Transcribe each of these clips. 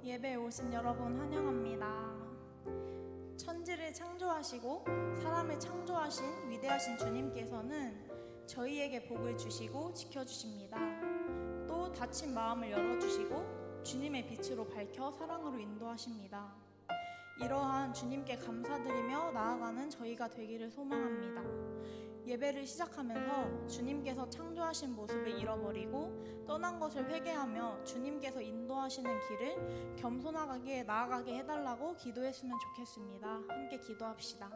예배에 오신 여러분 환영합니다. 천지를 창조하시고 사람을 창조하신 위대하신 주님께서는 저희에게 복을 주시고 지켜주십니다. 또 닫힌 마음을 열어주시고 주님의 빛으로 밝혀 사랑으로 인도하십니다. 이러한 주님께 감사드리며 나아가는 저희가 되기를 소망합니다. 예배를 시작하면서 주님께서 창조하신 모습을 잃어버리고 떠난 것을 회개하며 주님께서 인도하시는 길을 겸손하게 나아가게 해달라고 기도했으면 좋겠습니다. 함께 기도합시다.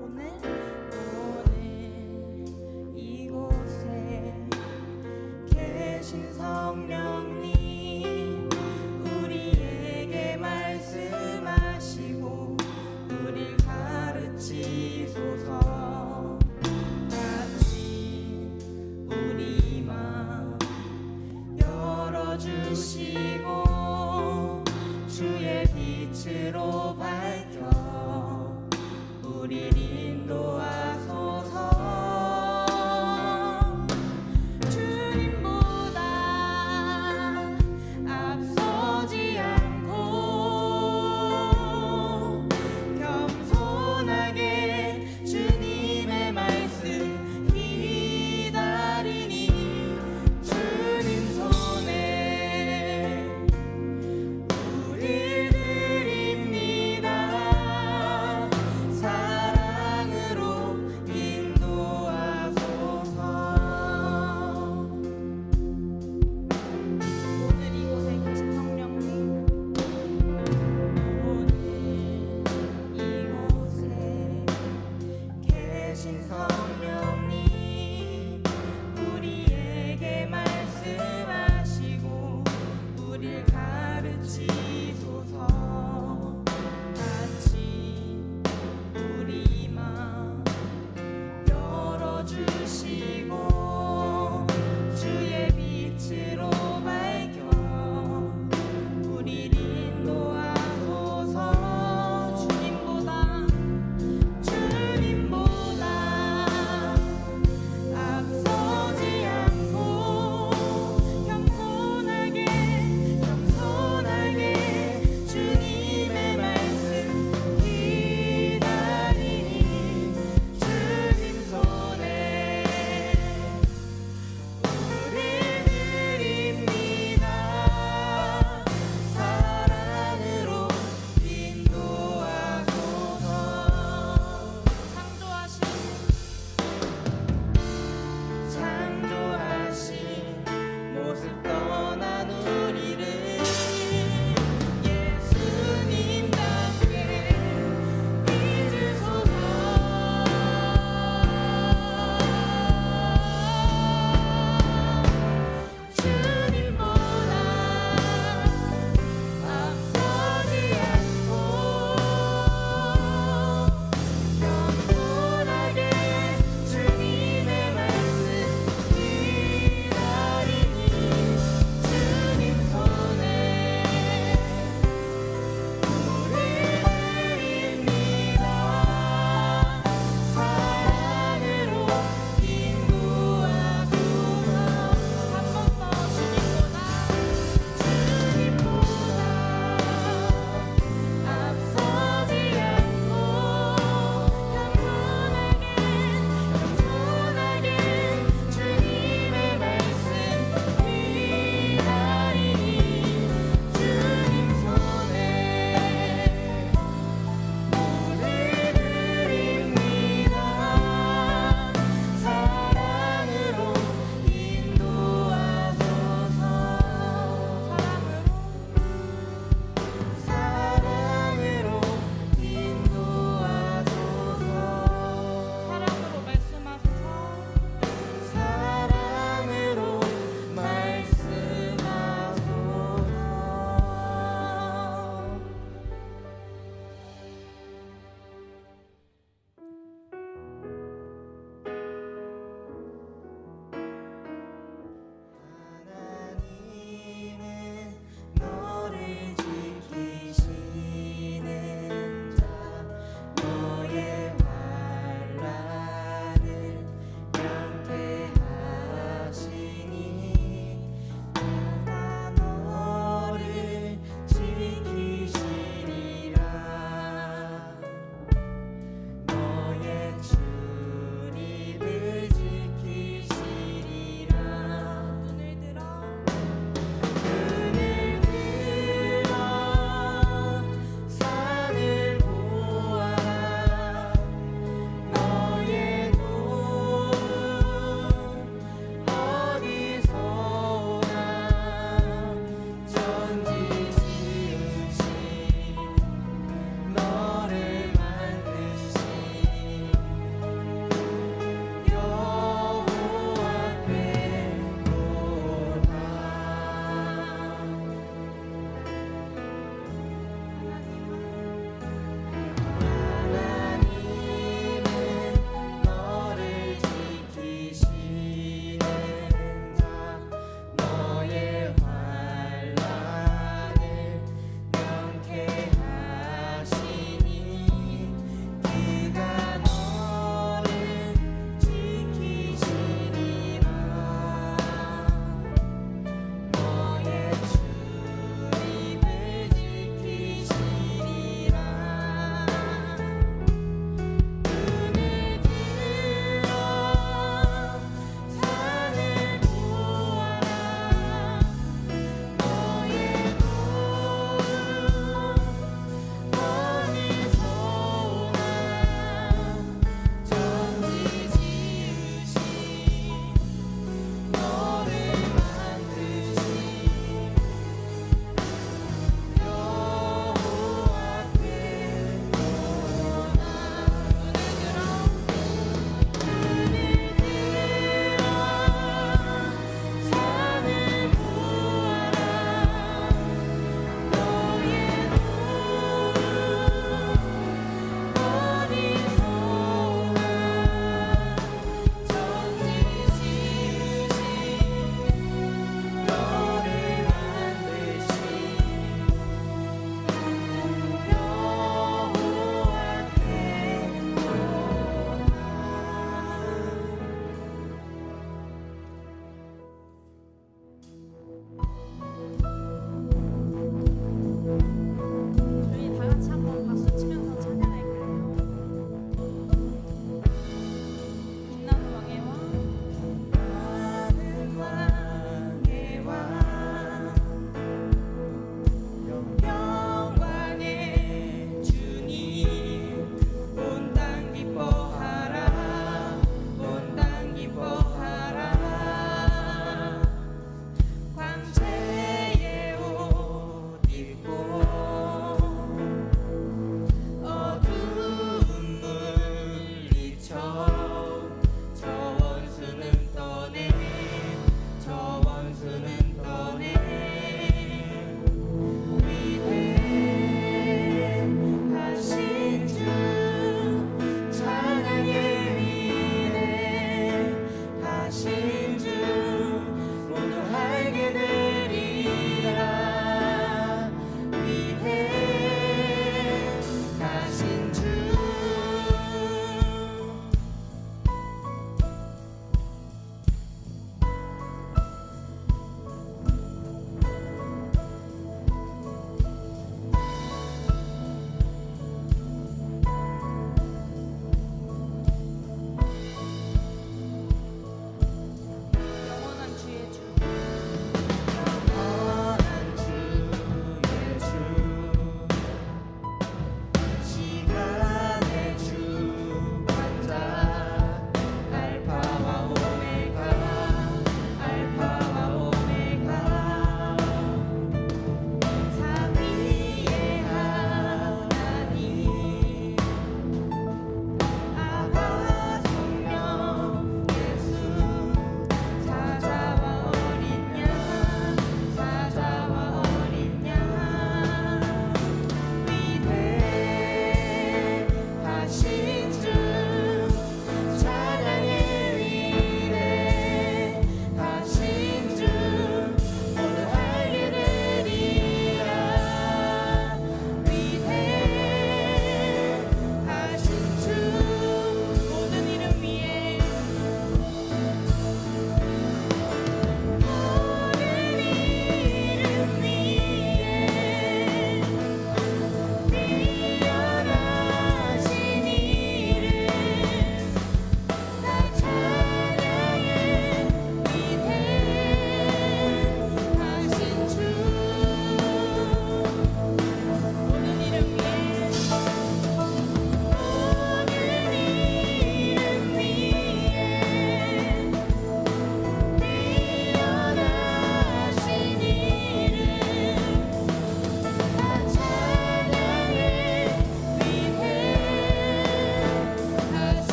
오늘 이곳에 계신 성령님 우리에게 말씀하시고 우릴 가르치소서. 같이 우리 마음 열어주시고 주의 빛으로 밝혀 우릴 인도하소서. 주님보다 앞서지 않고 겸손하게 주님의 말씀 기다리니 주님 손에 우릴 드립니다. 사랑으로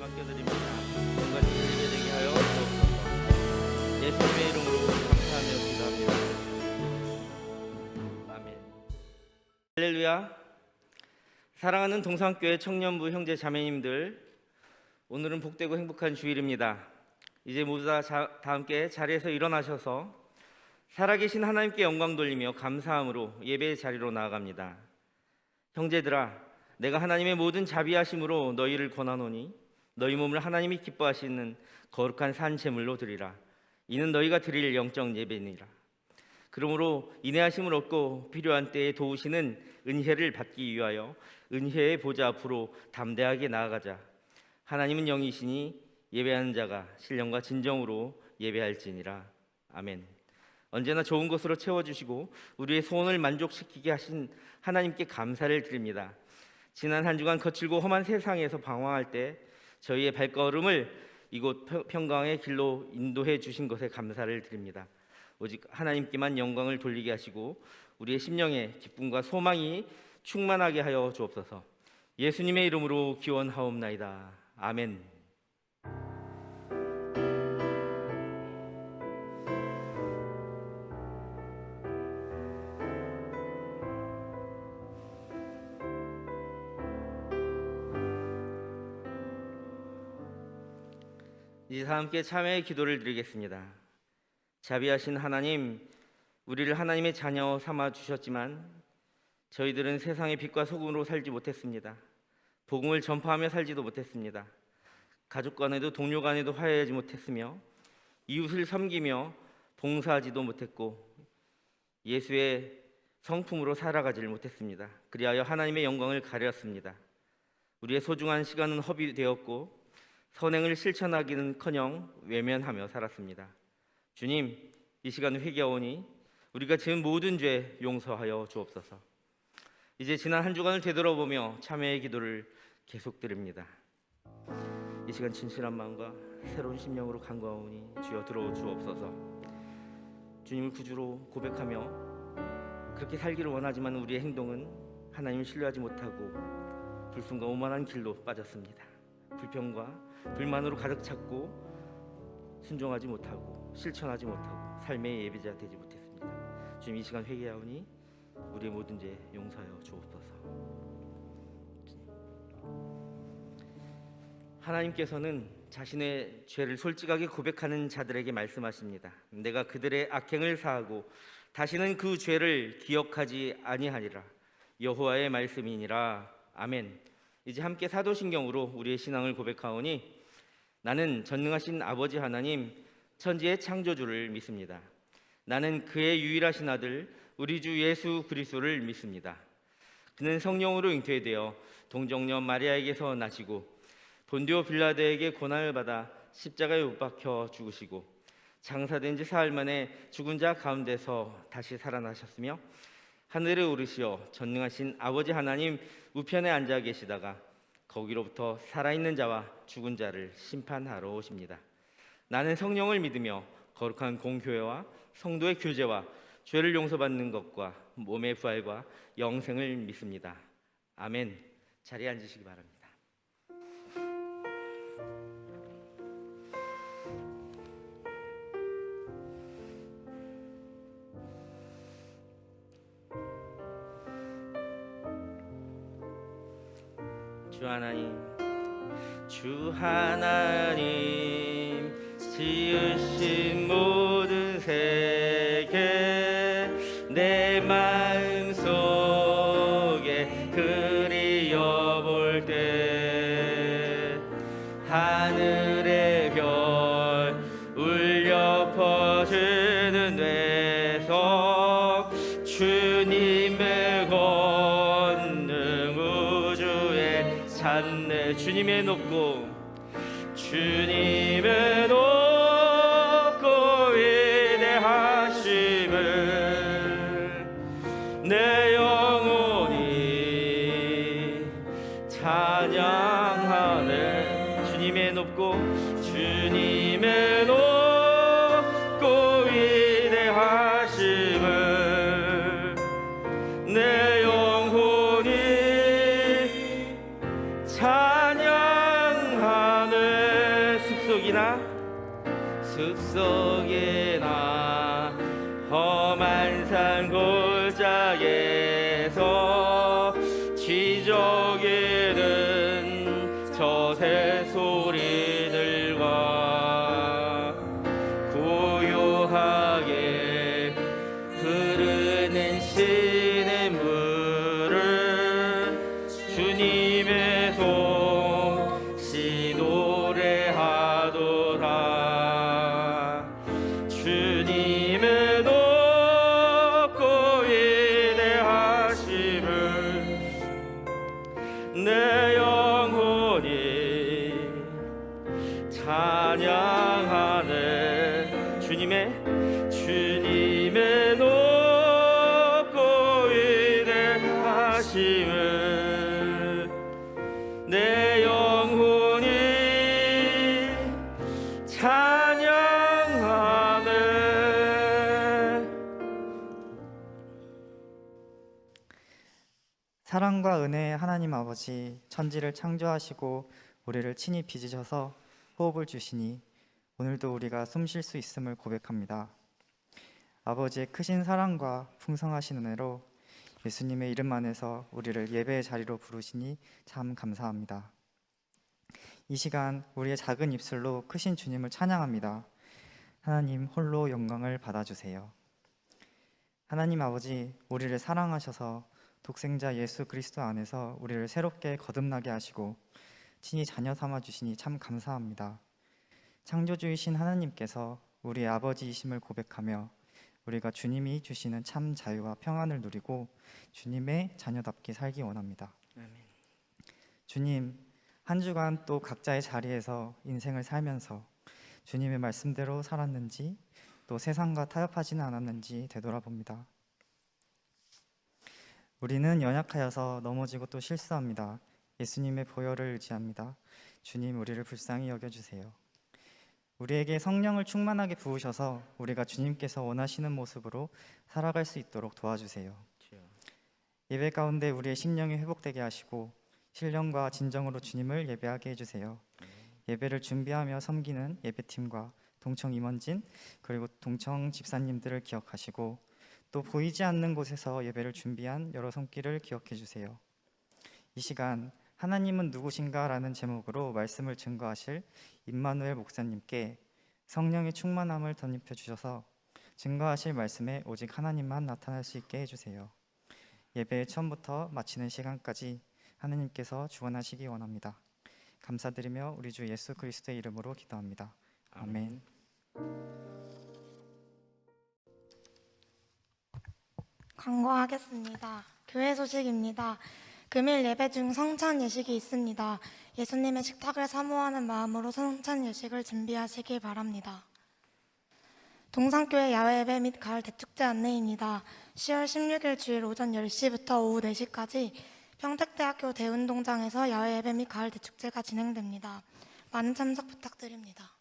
맡겨드립니다. 영광이 드리게 되게 하여 주옵소서. 예수님의 이름으로 감사하며 기도합니다. 아멘. 할렐루야. 사랑하는 동산교회 청년부 형제 자매님들, 오늘은 복되고 행복한 주일입니다. 이제 모두 다 함께 자리에서 일어나셔서 살아계신 하나님께 영광 돌리며 감사함으로 예배의 자리로 나아갑니다. 형제들아, 내가 하나님의 모든 자비하심으로 너희를 권하노니 너희 몸을 하나님이 기뻐하시는 거룩한 산 제물로 드리라. 이는 너희가 드릴 영적 예배니라. 그러므로 인내하심을 얻고 필요한 때에 도우시는 은혜를 받기 위하여 은혜의 보좌 앞으로 담대하게 나아가자. 하나님은 영이시니 예배하는 자가 신령과 진정으로 예배할지니라. 아멘. 언제나 좋은 것으로 채워주시고 우리의 소원을 만족시키게 하신 하나님께 감사를 드립니다. 지난 한 주간 거칠고 험한 세상에서 방황할 때 저희의 발걸음을 이곳 평강의 길로 인도해 주신 것에 감사를 드립니다. 오직 하나님께만 영광을 돌리게 하시고 우리의 심령에 기쁨과 소망이 충만하게 하여 주옵소서. 예수님의 이름으로 기원하옵나이다. 아멘. 이제 다 함께 참회의 기도를 드리겠습니다. 자비하신 하나님, 우리를 하나님의 자녀 삼아 주셨지만 저희들은 세상의 빛과 소금으로 살지 못했습니다. 복음을 전파하며 살지도 못했습니다. 가족 간에도 동료 간에도 화해하지 못했으며 이웃을 섬기며 봉사하지도 못했고 예수의 성품으로 살아가지를 못했습니다. 그리하여 하나님의 영광을 가렸습니다. 우리의 소중한 시간은 허비되었고 선행을 실천하기는커녕 외면하며 살았습니다. 주님, 이 시간 회개하오니 우리가 지은 모든 죄 용서하여 주옵소서. 이제 지난 한 주간을 되돌아보며 참회의 기도를 계속드립니다. 이 시간 진실한 마음과 새로운 심령으로 간구하오니 주여 들어 주옵소서. 주님을 구주로 고백하며 그렇게 살기를 원하지만 우리의 행동은 하나님을 신뢰하지 못하고 불순과 오만한 길로 빠졌습니다. 불평과 불만으로 가득 찼고 순종하지 못하고 실천하지 못하고 삶의 예배자 되지 못했습니다. 주님, 이 시간 회개하오니 우리의 모든 죄 용서하여 주옵소서. 하나님께서는 자신의 죄를 솔직하게 고백하는 자들에게 말씀하십니다. 내가 그들의 악행을 사하고 다시는 그 죄를 기억하지 아니하리라. 여호와의 말씀이니라. 아멘. 이제 함께 사도신경으로 우리의 신앙을 고백하오니 나는 전능하신 아버지 하나님, 천지의 창조주를 믿습니다. 나는 그의 유일하신 아들 우리 주 예수 그리스도를 믿습니다. 그는 성령으로 잉태되어 동정녀 마리아에게서 나시고 본디오 빌라도에게 고난을 받아 십자가에 못 박혀 죽으시고 장사된 지 사흘 만에 죽은 자 가운데서 다시 살아나셨으며 하늘에 오르시어 전능하신 아버지 하나님 우편에 앉아 계시다가 거기로부터 살아있는 자와 죽은 자를 심판하러 오십니다. 나는 성령을 믿으며 거룩한 공교회와 성도의 교제와 죄를 용서받는 것과 몸의 부활과 영생을 믿습니다. 아멘. 자리에 앉으시기 바랍니다. 주 하나님 지으신 모든 세계 내 마음 속에 그리워 볼 때 하늘의 별 울려 퍼지는 뇌성 주님의 권능 우주에 찬네. 주님의 높고 주님의 높고 위대하심을 내 영혼이 찬양하네. 주님의 높고 주님의 높고 위대하심을 내 영혼이 찬양하네. 험한 산 골짜기에서 지저귀는 저 새소리들과 고요하게 흐르는 시냇물을 주님의 솜씨 노래하도다. 주님의 높고 위대하심을 내 영혼이 찬양하네. 주님의 높고 위대하심을 내 영혼이 찬양하네. 사랑과 은혜의 하나님 아버지, 천지를 창조하시고 우리를 친히 빚으셔서 호흡을 주시니 오늘도 우리가 숨 쉴 수 있음을 고백합니다. 아버지의 크신 사랑과 풍성하신 은혜로 예수님의 이름 안에서 우리를 예배의 자리로 부르시니 참 감사합니다. 이 시간 우리의 작은 입술로 크신 주님을 찬양합니다. 하나님 홀로 영광을 받아주세요. 하나님 아버지, 우리를 사랑하셔서 독생자 예수 그리스도 안에서 우리를 새롭게 거듭나게 하시고 친히 자녀 삼아 주시니 참 감사합니다. 창조주이신 하나님께서 우리의 아버지이심을 고백하며 우리가 주님이 주시는 참 자유와 평안을 누리고 주님의 자녀답게 살기 원합니다. 아멘. 주님, 한 주간 또 각자의 자리에서 인생을 살면서 주님의 말씀대로 살았는지 또 세상과 타협하지는 않았는지 되돌아봅니다. 우리는 연약하여서 넘어지고 또 실수합니다. 예수님의 보혈을 의지합니다. 주님, 우리를 불쌍히 여겨주세요. 우리에게 성령을 충만하게 부으셔서 우리가 주님께서 원하시는 모습으로 살아갈 수 있도록 도와주세요. 예배 가운데 우리의 심령이 회복되게 하시고 신령과 진정으로 주님을 예배하게 해주세요. 예배를 준비하며 섬기는 예배팀과 동청 임원진 그리고 동청 집사님들을 기억하시고 또 보이지 않는 곳에서 예배를 준비한 여러 손길을 기억해 주세요. 이 시간 하나님은 누구신가? 라는 제목으로 말씀을 증거하실 임마누엘 목사님께 성령의 충만함을 덧입혀 주셔서 증거하실 말씀에 오직 하나님만 나타날 수 있게 해주세요. 예배의 처음부터 마치는 시간까지 하나님께서 주관하시기 원합니다. 감사드리며 우리 주 예수 그리스도의 이름으로 기도합니다. 아멘. 광고하겠습니다. 교회 소식입니다. 금일 예배 중 성찬 예식이 있습니다. 예수님의 식탁을 사모하는 마음으로 성찬 예식을 준비하시기 바랍니다. 동산교회 야외 예배 및 가을 대축제 안내입니다. 10월 16일 주일 오전 10시부터 오후 4시까지 평택대학교 대운동장에서 야외 예배 및 가을 대축제가 진행됩니다. 많은 참석 부탁드립니다.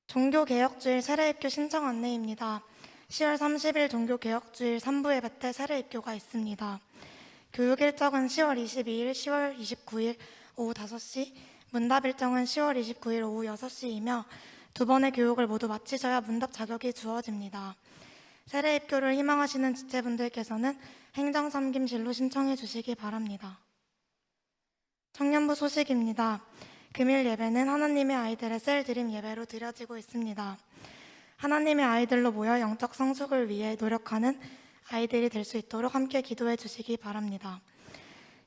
종교개혁주일 세례입교 신청 안내입니다. 10월 30일 종교개혁주일 3부 예배 때 세례입교가 있습니다. 교육 일정은 10월 22일, 10월 29일 오후 5시, 문답 일정은 10월 29일 오후 6시이며 두 번의 교육을 모두 마치셔야 문답 자격이 주어집니다. 세례 입교를 희망하시는 지체분들께서는 행정섬김실로 신청해 주시기 바랍니다. 청년부 소식입니다. 금일 예배는 하나님의 아이들의 셀드림 예배로 드려지고 있습니다. 하나님의 아이들로 모여 영적 성숙을 위해 노력하는 아이들이 될 수 있도록 함께 기도해 주시기 바랍니다.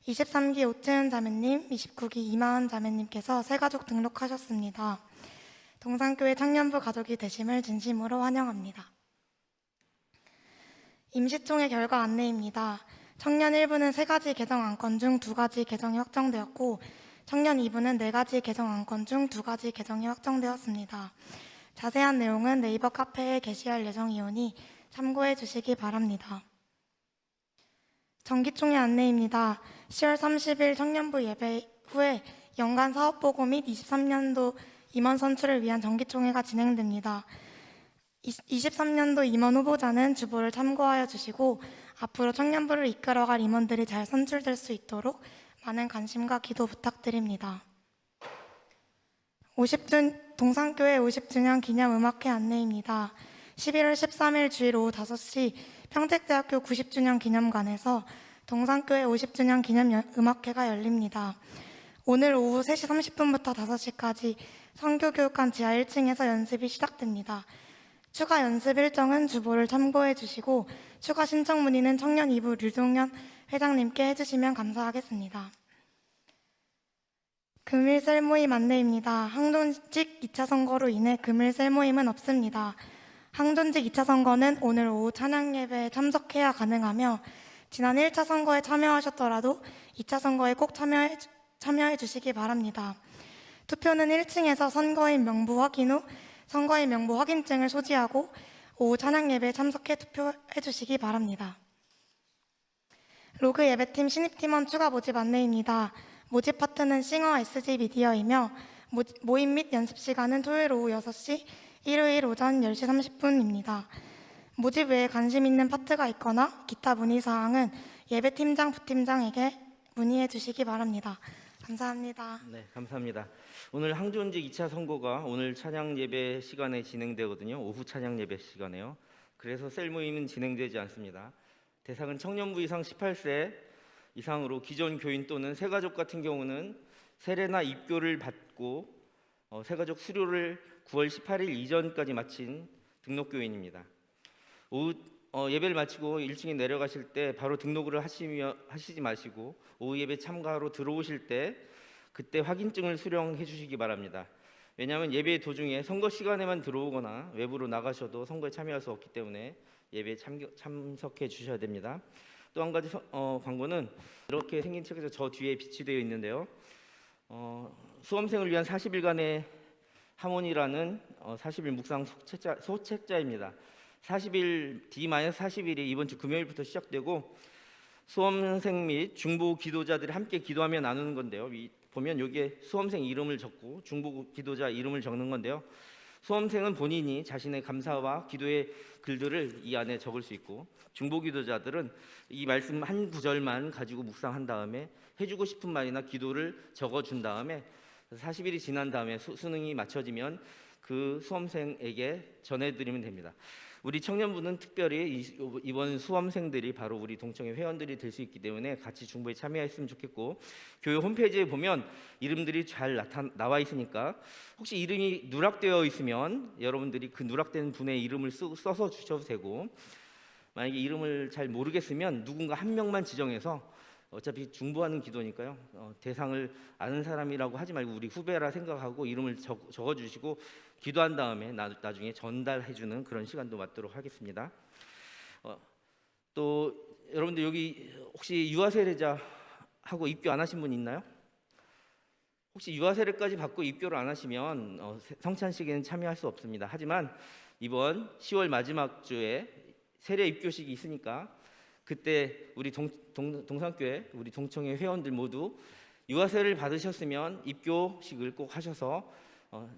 23기 오채은 자매님, 29기 이마은 자매님께서 새가족 등록하셨습니다. 동산교회 청년부 가족이 되심을 진심으로 환영합니다. 임시총회 결과 안내입니다. 청년 1부는 3가지 개정 안건 중 2가지 개정이 확정되었고 청년 2부는 4가지 개정 안건 중 2가지 개정이 확정되었습니다. 자세한 내용은 네이버 카페에 게시할 예정이오니 참고해 주시기 바랍니다. 정기총회 안내입니다. 10월 30일 청년부 예배 후에 연간 사업보고 및 23년도 임원 선출을 위한 정기총회가 진행됩니다. 23년도 임원 후보자는 주보를 참고하여 주시고 앞으로 청년부를 이끌어갈 임원들이 잘 선출될 수 있도록 많은 관심과 기도 부탁드립니다. 동산교회 50주년 기념 음악회 안내입니다. 11월 13일 주일 오후 5시 평택대학교 90주년 기념관에서 동산교회 50주년 기념 음악회가 열립니다. 오늘 오후 3시 30분부터 5시까지 선교교육관 지하 1층에서 연습이 시작됩니다. 추가 연습 일정은 주보를 참고해 주시고 추가 신청 문의는 청년 2부 류동현 회장님께 해주시면 감사하겠습니다. 금일 셀모임 안내입니다. 항존직 2차 선거로 인해 금일 셀모임은 없습니다. 항존직 2차 선거는 오늘 오후 찬양 예배에 참석해야 가능하며 지난 1차 선거에 참여하셨더라도 2차 선거에 꼭 참여해 주시기 바랍니다. 투표는 1층에서 선거인 명부 확인 후 선거인 명부 확인증을 소지하고 오후 찬양 예배에 참석해 투표해 주시기 바랍니다. 로그 예배팀 신입팀원 추가 모집 안내입니다. 모집 파트는 싱어 SG 미디어이며 모임 및 연습 시간은 토요일 오후 6시, 일요일 오전 10시 30분입니다. 모집 외에 관심 있는 파트가 있거나 기타 문의사항은 예배팀장, 부팀장에게 문의해 주시기 바랍니다. 감사합니다. 네, 감사합니다. 오늘 항존직 2차 선거가 오늘 찬양 예배 시간에 진행되거든요. 오후 찬양 예배 시간에요. 그래서 셀 모임은 진행되지 않습니다. 대상은 청년부 이상 18세 이상으로 기존 교인 또는 새가족 같은 경우는 세례나 입교를 받고 새가족 수료를 9월 18일 이전까지 마친 등록교인입니다. 오후 예배를 마치고 1층에 내려가실 때 바로 등록을 하시지 마시고 오후 예배 참가로 들어오실 때 그때 확인증을 수령해 주시기 바랍니다. 왜냐하면 예배 도중에 선거 시간에만 들어오거나 외부로 나가셔도 선거에 참여할 수 없기 때문에 예배에 참석해 주셔야 됩니다. 또 한 가지 광고는 이렇게 생긴 책에서 저 뒤에 비치되어 있는데요. 수험생을 위한 40일간의 하모니라는 40일 묵상 소책자입니다. 40일 D-40일이 이번 주 금요일부터 시작되고 수험생 및 중보 기도자들이 함께 기도하며 나누는 건데요. 보면 여기에 수험생 이름을 적고 중보 기도자 이름을 적는 건데요. 수험생은 본인이 자신의 감사와 기도의 글들을 이 안에 적을 수 있고 중보 기도자들은 이 말씀 한 구절만 가지고 묵상한 다음에 해주고 싶은 말이나 기도를 적어준 다음에 40일이 지난 다음에 수능이 마쳐지면 그 수험생에게 전해드리면 됩니다. 우리 청년부는 특별히 이번 수험생들이 바로 우리 동청회 회원들이 될 수 있기 때문에 같이 중보에 참여했으면 좋겠고 교회 홈페이지에 보면 이름들이 잘 나와 있으니까 혹시 이름이 누락되어 있으면 여러분들이 그 누락된 분의 이름을 써서 주셔도 되고 만약에 이름을 잘 모르겠으면 누군가 한 명만 지정해서 어차피 중보하는 기도니까요. 대상을 아는 사람이라고 하지 말고 우리 후배라 생각하고 이름을 적어주시고 기도한 다음에 나중에 전달해주는 그런 시간도 갖도록 하겠습니다. 또 여러분들 여기 혹시 유아 세례자하고 입교 안 하신 분 있나요? 혹시 유아 세례까지 받고 입교를 안 하시면 성찬식에는 참여할 수 없습니다. 하지만 이번 10월 마지막 주에 세례 입교식이 있으니까 그때 우리 동산교회 우리 동청회 회원들 모두 유아세를 받으셨으면 입교식을 꼭 하셔서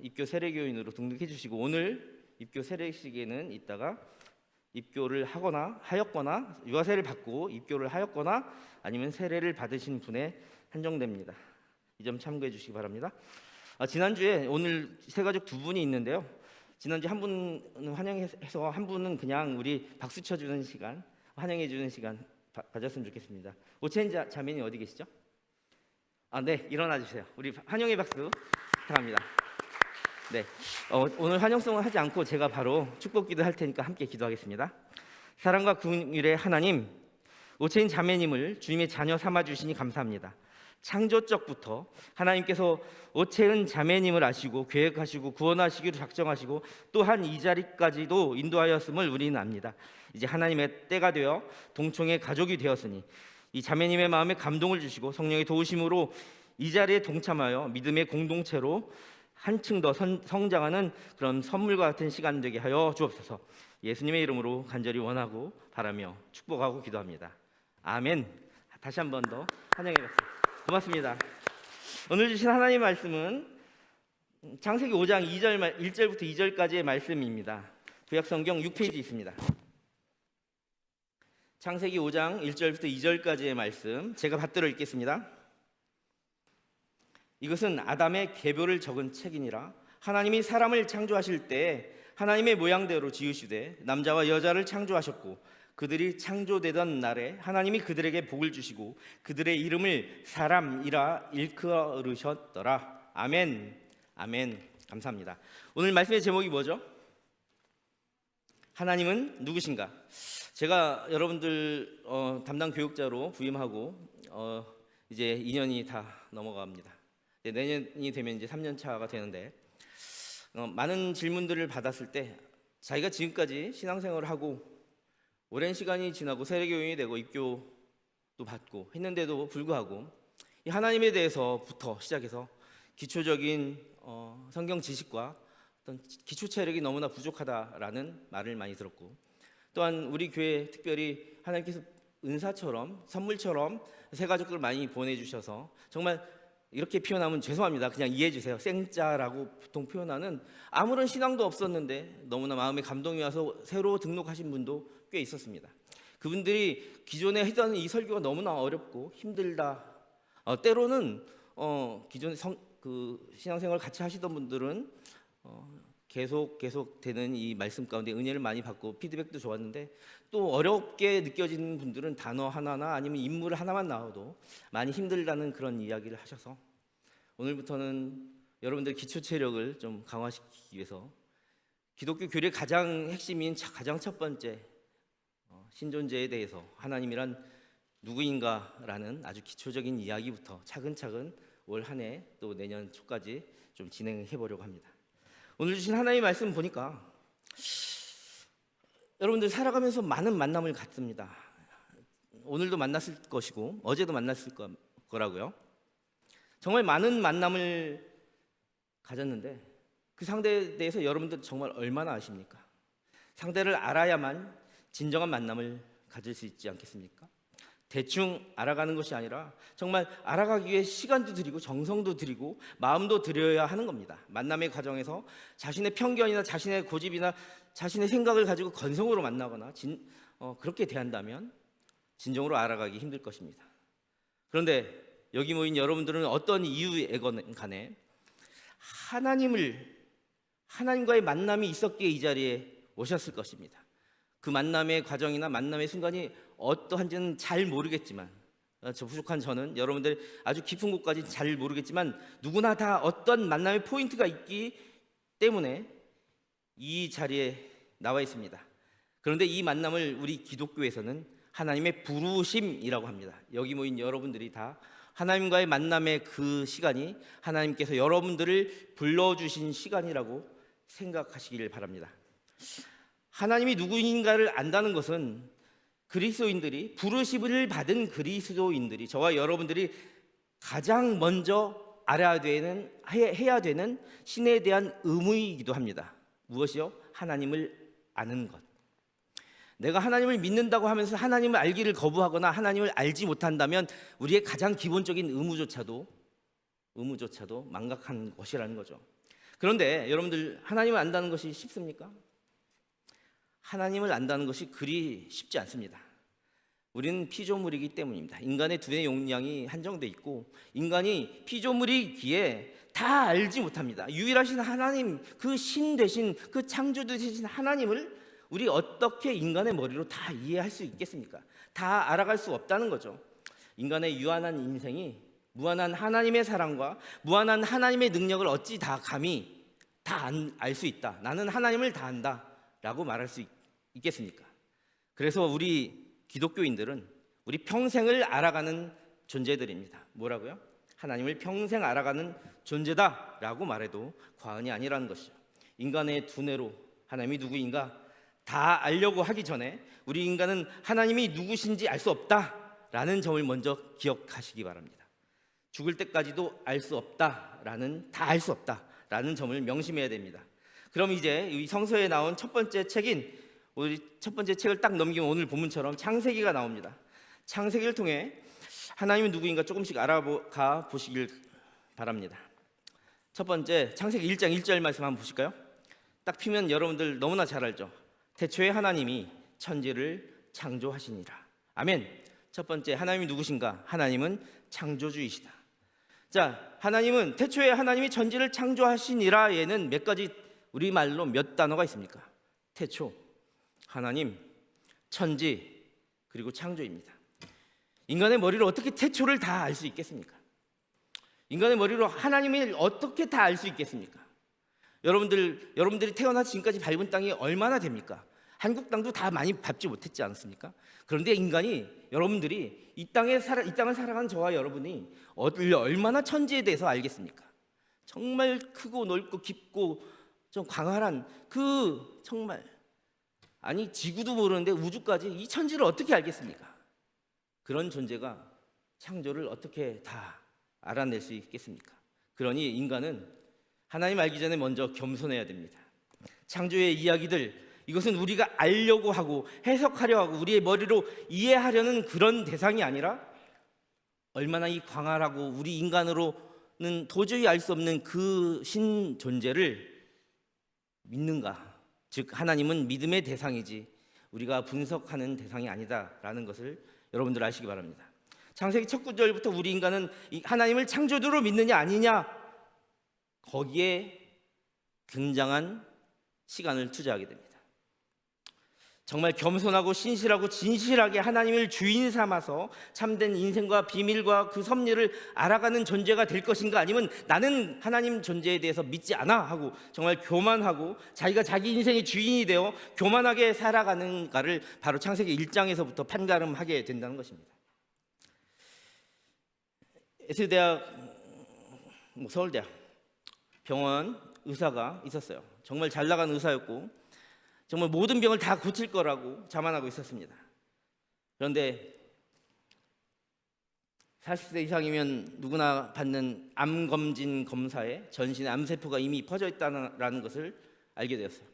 입교 세례교인으로 등록해 주시고 오늘 입교 세례식에는 이따가 입교를 하였거나 유아세를 받고 입교를 하였거나 아니면 세례를 받으신 분에 한정됩니다. 이 점 참고해 주시기 바랍니다. 지난주에 오늘 새가족 두 분이 있는데요. 지난주 한 분은 환영해서 한 분은 그냥 우리 박수 쳐주는 시간 환영해 주는 시간 가졌으면 좋겠습니다. 오첸 자매님 어디 계시죠? 네, 일어나 주세요. 우리 환영의 박수 부탁합니다. 네, 오늘 환영송을 하지 않고 제가 바로 축복기도 할 테니까 함께 기도하겠습니다. 사랑과 긍휼의 하나님, 오첸 자매님을 주님의 자녀 삼아 주시니 감사합니다. 창조적부터 하나님께서 오채은 자매님을 아시고 계획하시고 구원하시기로 작정하시고 또한 이 자리까지도 인도하였음을 우리는 압니다. 이제 하나님의 때가 되어 동청의 가족이 되었으니 이 자매님의 마음에 감동을 주시고 성령의 도우심으로 이 자리에 동참하여 믿음의 공동체로 한층 더 성장하는 그런 선물과 같은 시간 되게 하여 주옵소서. 예수님의 이름으로 간절히 원하고 바라며 축복하고 기도합니다. 아멘. 다시 한 번 더 환영해 박수. 고맙습니다. 오늘 주신 하나님의 말씀은 창세기 5장 1절부터 2절까지의 말씀입니다. 구약성경 6페이지 있습니다. 창세기 5장 1절부터 2절까지의 말씀 제가 받들어 읽겠습니다. 이것은 아담의 계보를 적은 책이니라. 하나님이 사람을 창조하실 때 하나님의 모양대로 지으시되 남자와 여자를 창조하셨고 그들이 창조되던 날에 하나님이 그들에게 복을 주시고 그들의 이름을 사람이라 일컬으셨더라. 아멘. 아멘. 감사합니다. 오늘 말씀의 제목이 뭐죠? 하나님은 누구신가? 제가 여러분들 담당 교육자로 부임하고 이제 2년이 다 넘어갑니다. 내년이 되면 이제 3년 차가 되는데 많은 질문들을 받았을 때 자기가 지금까지 신앙생활을 하고 오랜 시간이 지나고 세례교인이 되고 입교도 받고 했는데도 불구하고 이 하나님에 대해서부터 시작해서 기초적인 성경 지식과 어떤 기초 체력이 너무나 부족하다라는 말을 많이 들었고, 또한 우리 교회 특별히 하나님께서 은사처럼 선물처럼 새 가족들 많이 보내주셔서 정말 이렇게 표현하면 죄송합니다. 그냥 이해해 주세요. 생짜라고 보통 표현하는 아무런 신앙도 없었는데 너무나 마음에 감동이 와서 새로 등록하신 분도 꽤 있었습니다. 그분들이 기존에 했던 이 설교가 너무나 어렵고 힘들다. 때로는 기존에 신앙생활 같이 하시던 분들은 계속 되는 이 말씀 가운데 은혜를 많이 받고 피드백도 좋았는데, 또 어렵게 느껴지는 분들은 단어 하나나 아니면 인물 하나만 나와도 많이 힘들다는 그런 이야기를 하셔서 오늘부터는 여러분들 기초 체력을 좀 강화시키기 위해서 기독교 교리의 가장 핵심인 가장 첫 번째 신존재에 대해서 하나님이란 누구인가라는 아주 기초적인 이야기부터 차근차근 올 한 해 또 내년 초까지 좀 진행해 보려고 합니다. 오늘 주신 하나님의 말씀 보니까 여러분들 살아가면서 많은 만남을 갖습니다. 오늘도 만났을 것이고 어제도 만났을 거라고요. 정말 많은 만남을 가졌는데 그 상대에 대해서 여러분들 정말 얼마나 아십니까? 상대를 알아야만 진정한 만남을 가질 수 있지 않겠습니까? 대충 알아가는 것이 아니라 정말 알아가기 위해 시간도 들이고 정성도 들이고 마음도 들여야 하는 겁니다. 만남의 과정에서 자신의 편견이나 자신의 고집이나 자신의 생각을 가지고 건성으로 만나거나 그렇게 대한다면 진정으로 알아가기 힘들 것입니다. 그런데 여기 모인 여러분들은 어떤 이유에건 간에 하나님과의 만남이 있었기에 이 자리에 오셨을 것입니다. 그 만남의 과정이나 만남의 순간이 어떠한지는 잘 모르겠지만, 저 부족한 저는 여러분들 아주 깊은 곳까지 잘 모르겠지만 누구나 다 어떤 만남의 포인트가 있기 때문에 이 자리에 나와 있습니다. 그런데 이 만남을 우리 기독교에서는 하나님의 부르심이라고 합니다. 여기 모인 여러분들이 다 하나님과의 만남의 그 시간이 하나님께서 여러분들을 불러주신 시간이라고 생각하시길 바랍니다. 하나님이 누구인가를 안다는 것은 그리스도인들이, 부르심을 받은 그리스도인들이, 저와 여러분들이 가장 먼저 알아야 되는, 해야 되는 신에 대한 의무이기도 합니다. 무엇이요? 하나님을 아는 것. 내가 하나님을 믿는다고 하면서 하나님을 알기를 거부하거나 하나님을 알지 못한다면 우리의 가장 기본적인 의무조차도 망각한 것이라는 거죠. 그런데 여러분들, 하나님을 안다는 것이 쉽습니까? 하나님을 안다는 것이 그리 쉽지 않습니다. 우리는 피조물이기 때문입니다. 인간의 두뇌 용량이 한정돼 있고 인간이 피조물이기에 다 알지 못합니다. 유일하신 하나님, 그 신 되신, 그 창조 되신 하나님을 우리 어떻게 인간의 머리로 다 이해할 수 있겠습니까? 다 알아갈 수 없다는 거죠. 인간의 유한한 인생이 무한한 하나님의 사랑과 무한한 하나님의 능력을 어찌 다 감히 다 알 수 있다, 나는 하나님을 다 안다 라고 말할 수 있겠습니까? 그래서 우리 기독교인들은 우리 평생을 알아가는 존재들입니다. 뭐라고요? 하나님을 평생 알아가는 존재다라고 말해도 과언이 아니라는 것이죠. 인간의 두뇌로 하나님이 누구인가 다 알려고 하기 전에 우리 인간은 하나님이 누구신지 알 수 없다라는 점을 먼저 기억하시기 바랍니다. 죽을 때까지도 알 수 없다라는, 다 알 수 없다라는 점을 명심해야 됩니다. 그럼 이제 이 성서에 나온 첫 번째 책인, 우리 첫 번째 책을 딱 넘기면 오늘 본문처럼 창세기가 나옵니다. 창세기를 통해 하나님은 누구인가 조금씩 알아가 보시길 바랍니다. 첫 번째 창세기 1장 1절 말씀 한번 보실까요? 딱 피면 여러분들 너무나 잘 알죠. 태초에 하나님이 천지를 창조하시니라. 아멘. 첫 번째, 하나님이 누구신가? 하나님은 창조주이시다. 자, 하나님은 태초에 하나님이 천지를 창조하시니라에는 몇 가지 우리말로 몇 단어가 있습니까? 태초, 하나님, 천지, 그리고 창조입니다. 인간의 머리로 어떻게 태초를 다 알 수 있겠습니까? 인간의 머리로 하나님을 어떻게 다 알 수 있겠습니까? 여러분들이 태어나 지금까지 밟은 땅이 얼마나 됩니까? 한국 땅도 다 많이 밟지 못했지 않습니까? 그런데 여러분들이 이 땅을 살아가는 저와 여러분이 얼마나 천지에 대해서 알겠습니까? 정말 크고 넓고 깊고 좀 광활한 지구도 모르는데 우주까지 이 천지를 어떻게 알겠습니까? 그런 존재가 창조를 어떻게 다 알아낼 수 있겠습니까? 그러니 인간은 하나님 알기 전에 먼저 겸손해야 됩니다. 창조의 이야기들, 이것은 우리가 알려고 하고 해석하려 하고 우리의 머리로 이해하려는 그런 대상이 아니라 얼마나 이 광활하고 우리 인간으로는 도저히 알 수 없는 그 신 존재를 믿는가? 즉 하나님은 믿음의 대상이지 우리가 분석하는 대상이 아니다라는 것을 여러분들 아시기 바랍니다. 창세기 첫 구절부터 우리 인간은 하나님을 창조주로 믿느냐 아니냐, 거기에 굉장한 시간을 투자하게 됩니다. 정말 겸손하고 신실하고 진실하게 하나님을 주인 삼아서 참된 인생과 비밀과 그 섭리를 알아가는 존재가 될 것인가, 아니면 나는 하나님 존재에 대해서 믿지 않아 하고 정말 교만하고 자기가 자기 인생의 주인이 되어 교만하게 살아가는가를 바로 창세기 1장에서부터 판가름하게 된다는 것입니다. 예수대학, 서울대학 병원 의사가 있었어요. 정말 잘 나간 의사였고 정말 모든 병을 다 고칠 거라고 자만하고 있었습니다. 그런데 40세 이상이면 누구나 받는 암 검진 검사에 전신에 암세포가 이미 퍼져 있다는 것을 알게 되었어요.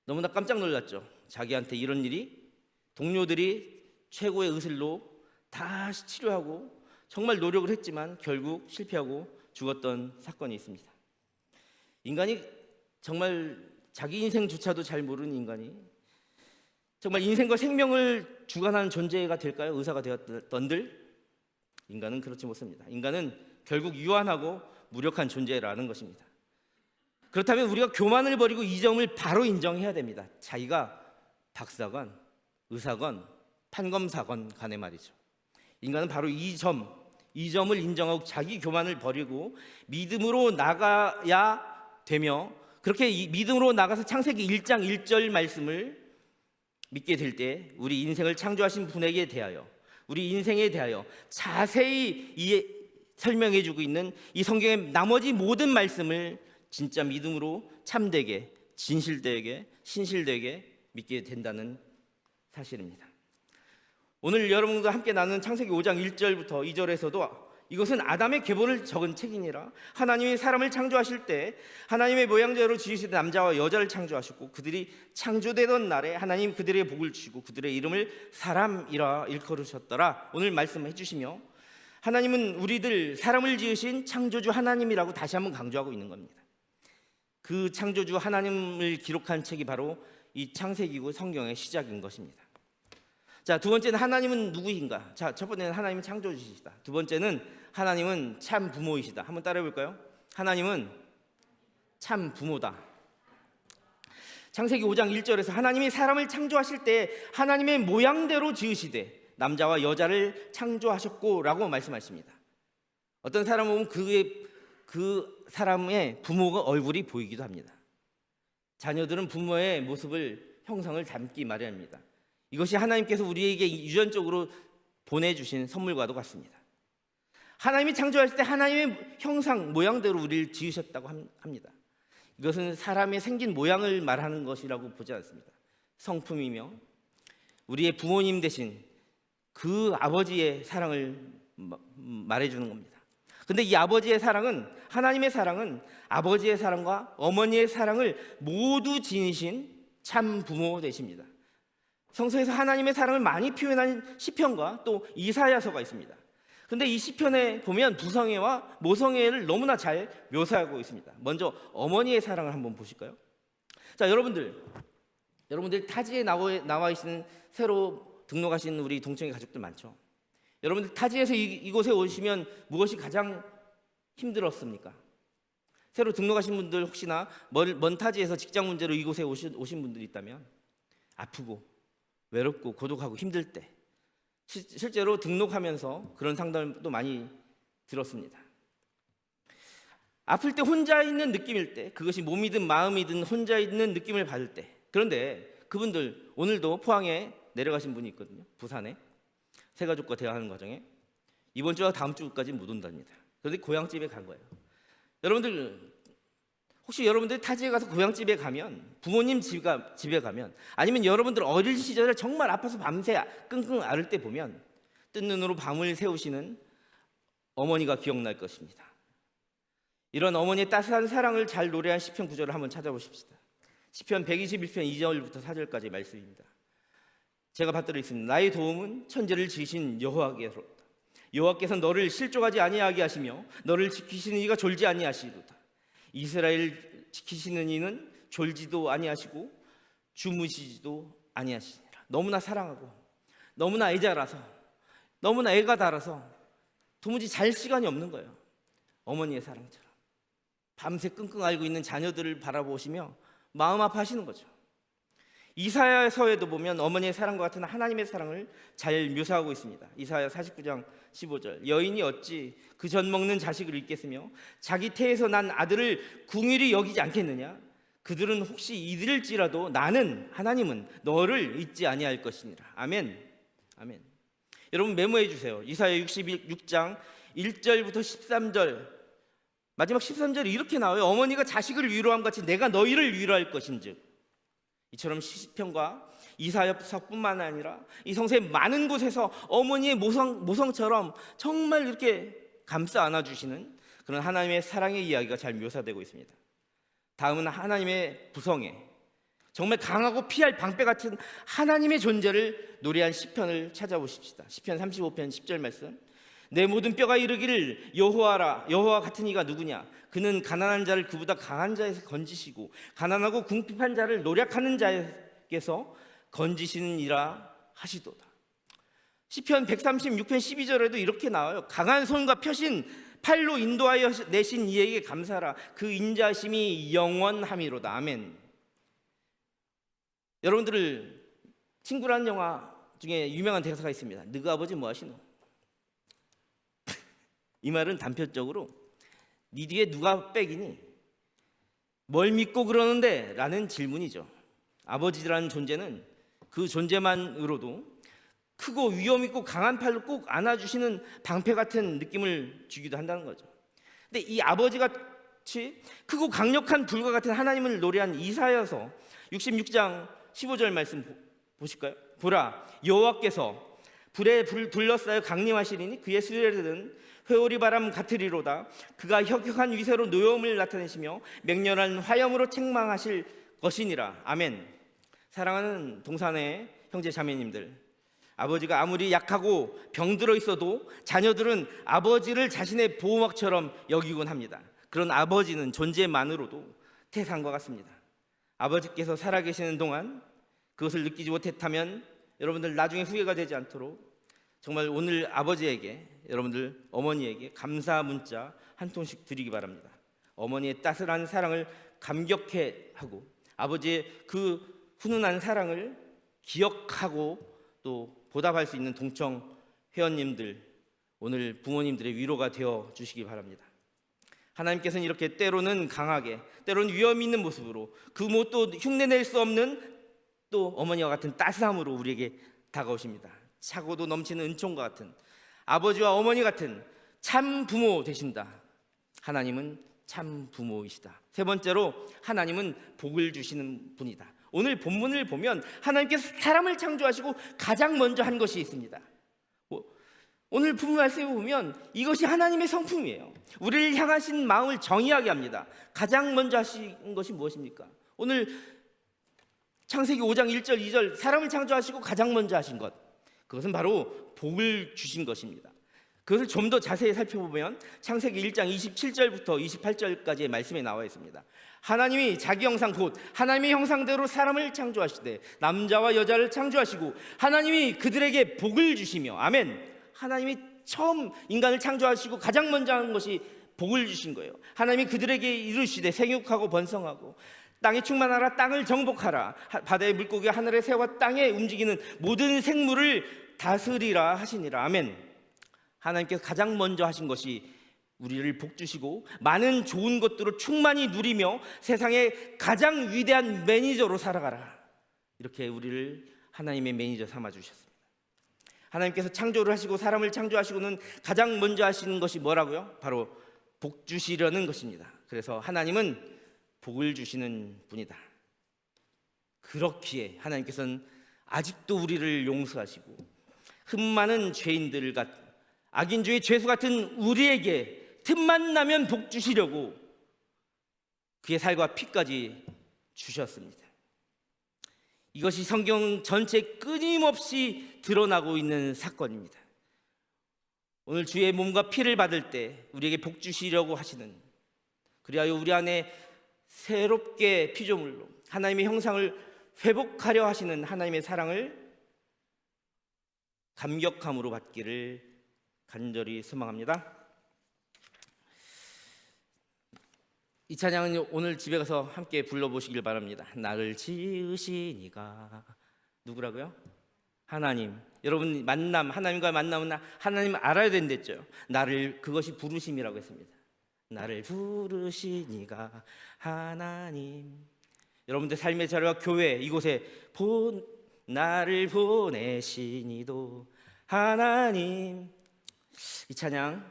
너무나 깜짝 놀랐죠. 자기한테 이런 일이, 동료들이 최고의 의술로 다 치료하고 정말 노력을 했지만 결국 실패하고 죽었던 사건이 있습니다. 인간이 정말 자기 인생조차도 잘 모르는 인간이 정말 인생과 생명을 주관하는 존재가 될까요? 의사가 되었던들? 인간은 그렇지 못합니다. 인간은 결국 유한하고 무력한 존재라는 것입니다. 그렇다면 우리가 교만을 버리고 이 점을 바로 인정해야 됩니다. 자기가 박사건, 의사건, 판검사건 간에 말이죠. 인간은 바로 이 점을 인정하고 자기 교만을 버리고 믿음으로 나가야 되며, 그렇게 믿음으로 나가서 창세기 1장 1절 말씀을 믿게 될 때 우리 인생을 창조하신 분에게 대하여, 우리 인생에 대하여 자세히 설명해 주고 있는 이 성경의 나머지 모든 말씀을 진짜 믿음으로 참되게, 진실되게, 신실되게 믿게 된다는 사실입니다. 오늘 여러분과 함께 나누는 창세기 5장 1절부터 2절에서도 이것은 아담의 계보를 적은 책이니라. 하나님이 사람을 창조하실 때 하나님의 모양대로 지으시되 남자와 여자를 창조하셨고 그들이 창조되던 날에 하나님 그들의 복을 주시고 그들의 이름을 사람이라 일컬으셨더라. 오늘 말씀해 주시며 하나님은 우리들 사람을 지으신 창조주 하나님이라고 다시 한번 강조하고 있는 겁니다. 그 창조주 하나님을 기록한 책이 바로 이 창세기고 성경의 시작인 것입니다. 자, 두 번째는 하나님은 누구인가? 자, 첫 번째는 하나님은 창조주시다. 두 번째는 하나님은 참 부모이시다. 한번 따라해 볼까요? 하나님은 참 부모다. 창세기 5장 1절에서 하나님이 사람을 창조하실 때 하나님의 모양대로 지으시되 남자와 여자를 창조하셨고라고 말씀하십니다. 어떤 사람은 그 사람의 부모가 얼굴이 보이기도 합니다. 자녀들은 부모의 모습을, 형상을 닮기 마련입니다. 이것이 하나님께서 우리에게 유전적으로 보내주신 선물과도 같습니다. 하나님이 창조하실 때 하나님의 형상, 모양대로 우리를 지으셨다고 합니다. 이것은 사람의 생긴 모양을 말하는 것이라고 보지 않습니다. 성품이며 우리의 부모님 대신 그 아버지의 사랑을 말해주는 겁니다. 근데 이 아버지의 사랑은, 하나님의 사랑은 아버지의 사랑과 어머니의 사랑을 모두 지니신 참 부모 되십니다. 성서에서 하나님의 사랑을 많이 표현한 시편과 또 이사야서가 있습니다. 그런데 이 시편에 보면 부성애와 모성애를 너무나 잘 묘사하고 있습니다. 먼저 어머니의 사랑을 한번 보실까요? 자, 여러분들 타지에 나와 있는 새로 등록하신 우리 동청회 가족들 많죠? 여러분들 타지에서 이곳에 오시면 무엇이 가장 힘들었습니까? 새로 등록하신 분들 혹시나 먼 타지에서 직장 문제로 이곳에 오신 분들이 있다면 아프고 외롭고 고독하고 힘들 때 실제로 등록하면서 그런 상담도 많이 들었습니다. 아플 때 혼자 있는 느낌일 때, 그것이 몸이든 마음이든 혼자 있는 느낌을 받을 때, 그런데 그분들 오늘도 포항에 내려가신 분이 있거든요. 부산에 새가족과 대화하는 과정에 이번 주와 다음 주까지 못 온답니다. 그런데 고향집에 간 거예요. 여러분들 혹시 여러분들 타지에 가서 고향집에 가면, 부모님 집에 가면, 아니면 여러분들 어릴 시절에 정말 아파서 밤새 끙끙 앓을 때 보면 뜬 눈으로 밤을 새우시는 어머니가 기억날 것입니다. 이런 어머니의 따스한 사랑을 잘 노래한 시편 구절을 한번 찾아보십시다. 시편 121편 2절부터 4절까지의 말씀입니다. 제가 받들어 있습니다. 나의 도움은 천지를 지으신 여호와께로다. 여호와께서 너를 실족하지 아니하게 하시며 너를 지키시는 이가 졸지 아니하시리로다. 이스라엘 지키시는 이는 졸지도 아니하시고 주무시지도 아니하시니라. 너무나 사랑하고 너무나 애자라서 너무나 애가 달아서 도무지 잘 시간이 없는 거예요. 어머니의 사랑처럼 밤새 끙끙 앓고 있는 자녀들을 바라보시며 마음 아파하시는 거죠. 이사야서에도 보면 어머니의 사랑과 같은 하나님의 사랑을 잘 묘사하고 있습니다. 이사야 49장 15절, 여인이 어찌 그 젖 먹는 자식을 잊겠으며 자기 태에서 난 아들을 궁일이 여기지 않겠느냐. 그들은 혹시 잊을지라도 나는 하나님은 너를 잊지 아니할 것이니라. 아멘. 아멘. 여러분 메모해 주세요. 이사야 66장 1절부터 13절, 마지막 13절이 이렇게 나와요. 어머니가 자식을 위로함 같이 내가 너희를 위로할 것인즉. 이처럼 시편과 이사야서뿐만 아니라 이 성서의 많은 곳에서 어머니의 모성처럼 정말 이렇게 감싸 안아주시는 그런 하나님의 사랑의 이야기가 잘 묘사되고 있습니다. 다음은 하나님의 부성애, 정말 강하고 피할 방패 같은 하나님의 존재를 노래한 시편을 찾아보십시다. 시편 35편 10절 말씀, 내 모든 뼈가 이르기를 여호와라. 여호와 같은 이가 누구냐. 그는 가난한 자를 그보다 강한 자에서 건지시고 가난하고 궁핍한 자를 노력하는 자에게서 건지시는 이라 하시도다. 시편 136편 12절에도 이렇게 나와요. 강한 손과 펴신 팔로 인도하여 내신 이에게 감사라. 그 인자심이 영원함이로다. 아멘. 여러분들 친구라는 영화 중에 유명한 대사가 있습니다. 너희 아버지 뭐 하시노? 이 말은 단편적으로 네 뒤에 누가 빼기니? 뭘 믿고 그러는데? 라는 질문이죠. 아버지라는 존재는 그 존재만으로도 크고 위험 있고 강한 팔로 꼭 안아주시는 방패 같은 느낌을 주기도 한다는 거죠. 근데 이 아버지같이 크고 강력한 불과 같은 하나님을 노래한 이사야서 66장 15절 말씀 보실까요? 보라, 여호와께서 불에 둘러싸여 강림하시리니 그의 수레들은 회오리 바람 같으리로다. 그가 혁혁한 위세로 노여움을 나타내시며 맹렬한 화염으로 책망하실 것이니라. 아멘. 사랑하는 동산의 형제 자매님들, 아버지가 아무리 약하고 병들어 있어도 자녀들은 아버지를 자신의 보호막처럼 여기곤 합니다. 그런 아버지는 존재만으로도 태산과 같습니다. 아버지께서 살아계시는 동안 그것을 느끼지 못했다면 여러분들 나중에 후회가 되지 않도록 정말 오늘 아버지에게, 여러분들 어머니에게 감사 문자 한 통씩 드리기 바랍니다. 어머니의 따스한 사랑을 감격해 하고 아버지의 그 훈훈한 사랑을 기억하고 또 보답할 수 있는 동청 회원님들, 오늘 부모님들의 위로가 되어 주시기 바랍니다. 하나님께서는 이렇게 때로는 강하게, 때로는 위험 있는 모습으로 그 무엇도 흉내낼 수 없는 또 어머니와 같은 따스함으로 우리에게 다가오십니다. 차고도 넘치는 은총과 같은 아버지와 어머니 같은 참 부모 되신다. 하나님은 참 부모이시다. 세 번째로 하나님은 복을 주시는 분이다. 오늘 본문을 보면 하나님께서 사람을 창조하시고 가장 먼저 한 것이 있습니다. 오늘 본문 말씀을 보면 이것이 하나님의 성품이에요. 우리를 향하신 마음을 정의하게 합니다. 가장 먼저 하신 것이 무엇입니까? 오늘 창세기 5장 1절 2절 사람을 창조하시고 가장 먼저 하신 것, 그것은 바로 복을 주신 것입니다. 그것을 좀 더 자세히 살펴보면 창세기 1장 27절부터 28절까지의 말씀에 나와 있습니다. 하나님이 자기 형상 곧 하나님의 형상대로 사람을 창조하시되 남자와 여자를 창조하시고 하나님이 그들에게 복을 주시며, 아멘. 하나님이 처음 인간을 창조하시고 가장 먼저 하는 것이 복을 주신 거예요. 하나님이 그들에게 이르시되 생육하고 번성하고 땅에 충만하라, 땅을 정복하라, 바다의 물고기와 하늘의 새와 땅에 움직이는 모든 생물을 다스리라 하시니라. 아멘. 하나님께서 가장 먼저 하신 것이 우리를 복주시고 많은 좋은 것들을 충만히 누리며 세상의 가장 위대한 매니저로 살아가라, 이렇게 우리를 하나님의 매니저 삼아 주셨습니다. 하나님께서 창조를 하시고 사람을 창조하시고는 가장 먼저 하시는 것이 뭐라고요? 바로 복 주시려는 것입니다. 그래서 하나님은 복을 주시는 분이다. 그렇기에 하나님께서는 아직도 우리를 용서하시고 흠 많은 죄인들과 악인주의 죄수 같은 우리에게 틈만 나면 복 주시려고 그의 살과 피까지 주셨습니다. 이것이 성경 전체에 끊임없이 드러나고 있는 사건입니다. 오늘 주의 몸과 피를 받을 때 우리에게 복 주시려고 하시는, 그리하여 우리 안에 새롭게 피조물로 하나님의 형상을 회복하려 하시는 하나님의 사랑을 감격함으로 받기를 간절히 소망합니다. 이 찬양은 오늘 집에 가서 함께 불러보시길 바랍니다. 나를 지으신 이가 누구라고요? 하나님. 여러분, 하나님과 만남은 하나님 알아야 된댔죠. 나를, 그것이 부르심이라고 했습니다. 나를 부르신 이가 하나님. 여러분들 삶의 자리와 교회 이곳에 나를 보내신 이도 하나님. 이 찬양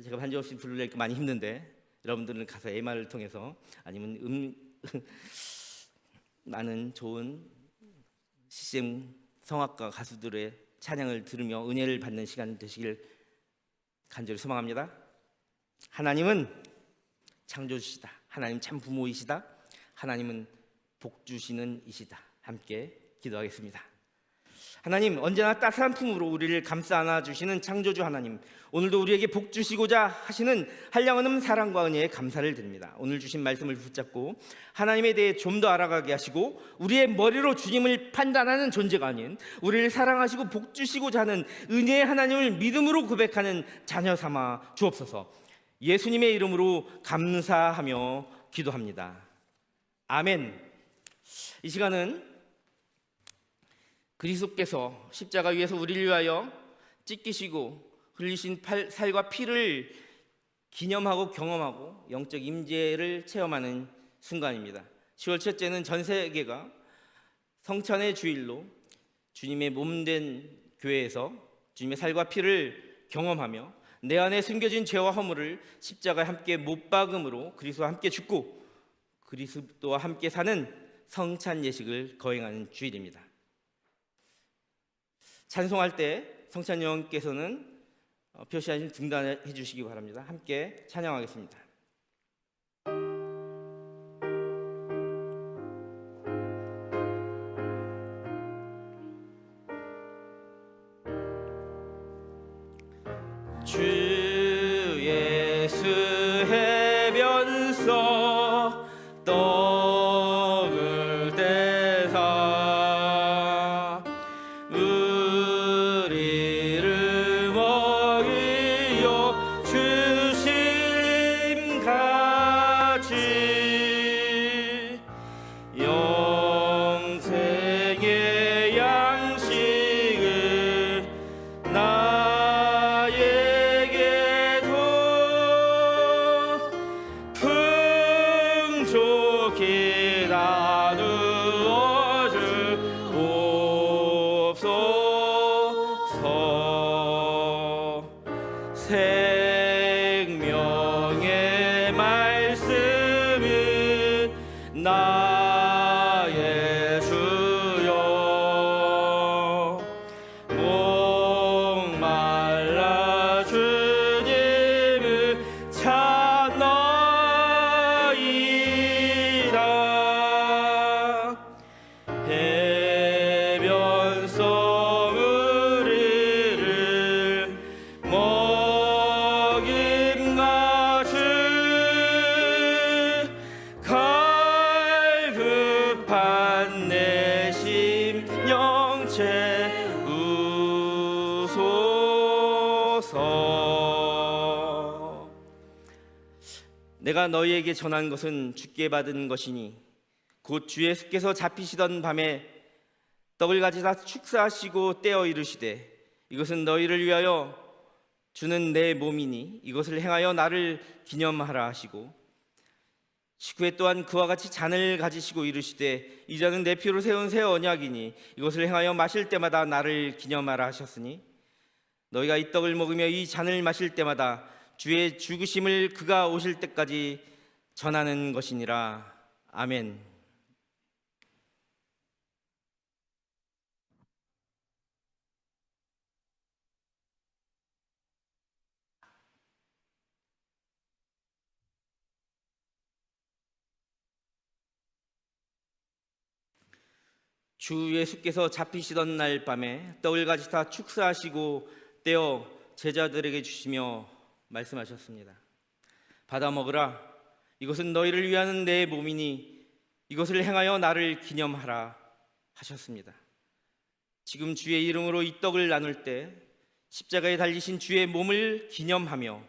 제가 반주 없이 부르려니까 많이 힘든데 여러분들은 가서 MR을 통해서 아니면 많은 좋은 CCM 성악가 가수들의 찬양을 들으며 은혜를 받는 시간 되시길 간절히 소망합니다. 하나님은 창조주시다. 하나님 참 부모이시다. 하나님은 복 주시는 이시다. 함께 기도하겠습니다. 하나님, 언제나 따스한 품으로 우리를 감싸 안아주시는 창조주 하나님, 오늘도 우리에게 복 주시고자 하시는 한량없는 사랑과 은혜에 감사를 드립니다. 오늘 주신 말씀을 붙잡고 하나님에 대해 좀 더 알아가게 하시고 우리의 머리로 주님을 판단하는 존재가 아닌 우리를 사랑하시고 복 주시고자 하는 은혜의 하나님을 믿음으로 고백하는 자녀 삼아 주옵소서. 예수님의 이름으로 감사하며 기도합니다. 아멘. 이 시간은 그리스도께서 십자가 위에서 우리를 위하여 찢기시고 흘리신 살과 피를 기념하고 경험하고 영적 임재를 체험하는 순간입니다. 10월 첫째는 전 세계가 성찬의 주일로 주님의 몸된 교회에서 주님의 살과 피를 경험하며 내 안에 숨겨진 죄와 허물을 십자가에 함께 못 박음으로 그리스도와 함께 죽고 그리스도와 함께 사는 성찬 예식을 거행하는 주일입니다. 찬송할 때 성찬영께서는 표시하신 등단해 주시기 바랍니다. 함께 찬양하겠습니다. 주 예수 해변서 떡을 떼사 우리를 먹이어 주심 같이 영생의 양식을 나에게도 풍족히 나누어 주옵소서. 생명의 말씀은 나의 주여 목말라 주님을 찾나이다. 해변서 우리를 먹임같이 갈급한 내 심령 채우소서. 내가 너희에게 전한 것은 주께 받은 것이니 곧 주 예수께서 잡히시던 밤에 떡을 가지다 축사하시고 떼어 이르시되 이것은 너희를 위하여 주는 내 몸이니 이것을 행하여 나를 기념하라 하시고 식후에 또한 그와 같이 잔을 가지시고 이르시되 이 잔은 내 피로 세운 새 언약이니 이것을 행하여 마실 때마다 나를 기념하라 하셨으니 너희가 이 떡을 먹으며 이 잔을 마실 때마다 주의 죽으심을 그가 오실 때까지 전하는 것이니라. 아멘. 주 예수께서 잡히시던 날 밤에 떡을 가지사 축사하시고 떼어 제자들에게 주시며 말씀하셨습니다. 받아 먹으라. 이것은 너희를 위하는 내 몸이니 이것을 행하여 나를 기념하라 하셨습니다. 지금 주의 이름으로 이 떡을 나눌 때 십자가에 달리신 주의 몸을 기념하며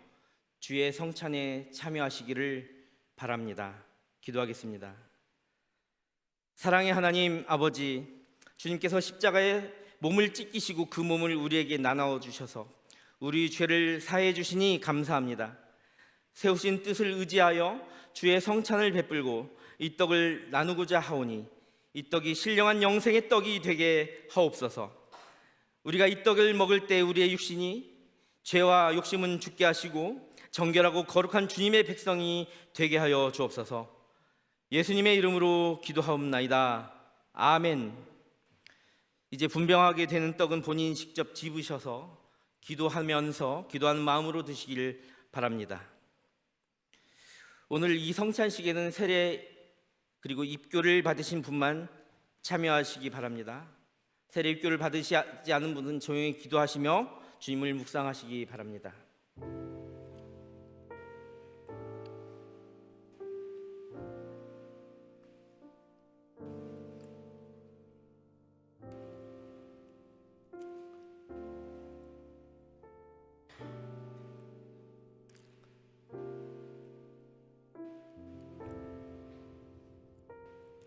주의 성찬에 참여하시기를 바랍니다. 기도하겠습니다. 사랑의 하나님 아버지, 주님께서 십자가에 몸을 찢기시고 그 몸을 우리에게 나눠 주셔서 우리 죄를 사해 주시니 감사합니다. 세우신 뜻을 의지하여 주의 성찬을 베풀고 이 떡을 나누고자 하오니 이 떡이 신령한 영생의 떡이 되게 하옵소서. 우리가 이 떡을 먹을 때 우리의 육신이 죄와 욕심은 죽게 하시고 정결하고 거룩한 주님의 백성이 되게 하여 주옵소서. 예수님의 이름으로 기도하옵나이다. 아멘. 이제 분병하게 되는 떡은 본인이 직접 집으셔서 기도하면서 기도하는 마음으로 드시길 바랍니다. 오늘 이 성찬식에는 세례 그리고 입교를 받으신 분만 참여하시기 바랍니다. 세례 입교를 받으시지 않은 분은 조용히 기도하시며 주님을 묵상하시기 바랍니다.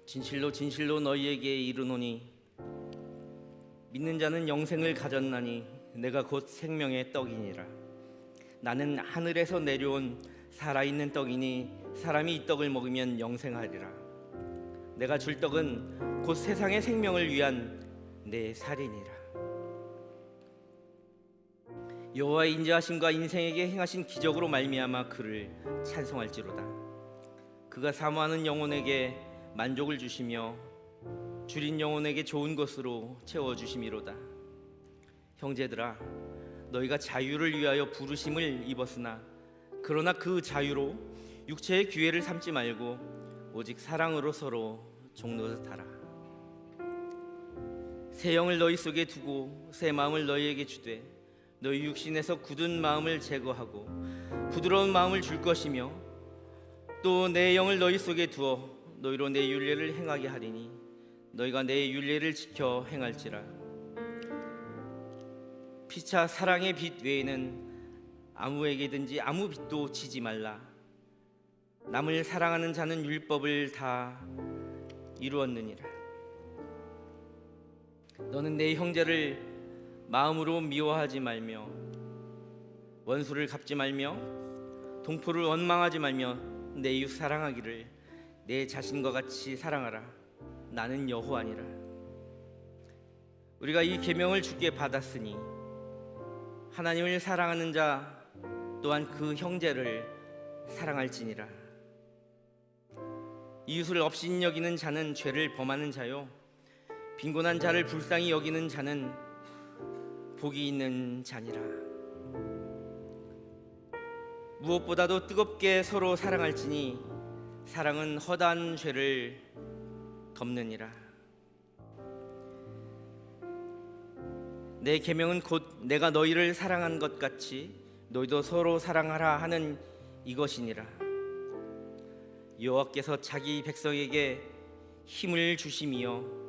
진실로 진실로 너희에게 이르노니 믿는 자는 영생을 가졌나니 내가 곧 생명의 떡이니라. 나는 하늘에서 내려온 살아있는 떡이니 사람이 이 떡을 먹으면 영생하리라. 내가 줄 떡은 곧 세상의 생명을 위한 내 살이니라. 여호와의 인자하심과 인생에게 행하신 기적으로 말미암아 그를 찬송할지로다. 그가 사모하는 영혼에게 만족을 주시며 줄인 영혼에게 좋은 것으로 채워주심이로다. 형제들아, 너희가 자유를 위하여 부르심을 입었으나 그러나 그 자유로 육체의 기회를 삼지 말고 오직 사랑으로 서로 종노릇하라. 새 영을 너희 속에 두고 새 마음을 너희에게 주되 너희 육신에서 굳은 마음을 제거하고 부드러운 마음을 줄 것이며 또 내 영을 너희 속에 두어 너희로 내 율례를 행하게 하리니 너희가 내 율례를 지켜 행할지라. 피차 사랑의 빛 외에는 아무에게든지 아무 빛도 지지 말라. 남을 사랑하는 자는 율법을 다 이루었느니라. 너는 내 형제를 마음으로 미워하지 말며 원수를 갚지 말며 동포를 원망하지 말며 내 이웃 사랑하기를 내 자신과 같이 사랑하라. 나는 여호와니라. 우리가 이 계명을 주께 받았으니 하나님을 사랑하는 자 또한 그 형제를 사랑할지니라. 이웃을 업신 여기는 자는 죄를 범하는 자요 빈곤한 자를 불쌍히 여기는 자는 복이 있는 자니라. 무엇보다도 뜨겁게 서로 사랑할지니 사랑은 허다한 죄를 덮느니라. 내 계명은 곧 내가 너희를 사랑한 것 같이 너희도 서로 사랑하라 하는 이것이니라. 여호와께서 자기 백성에게 힘을 주심이요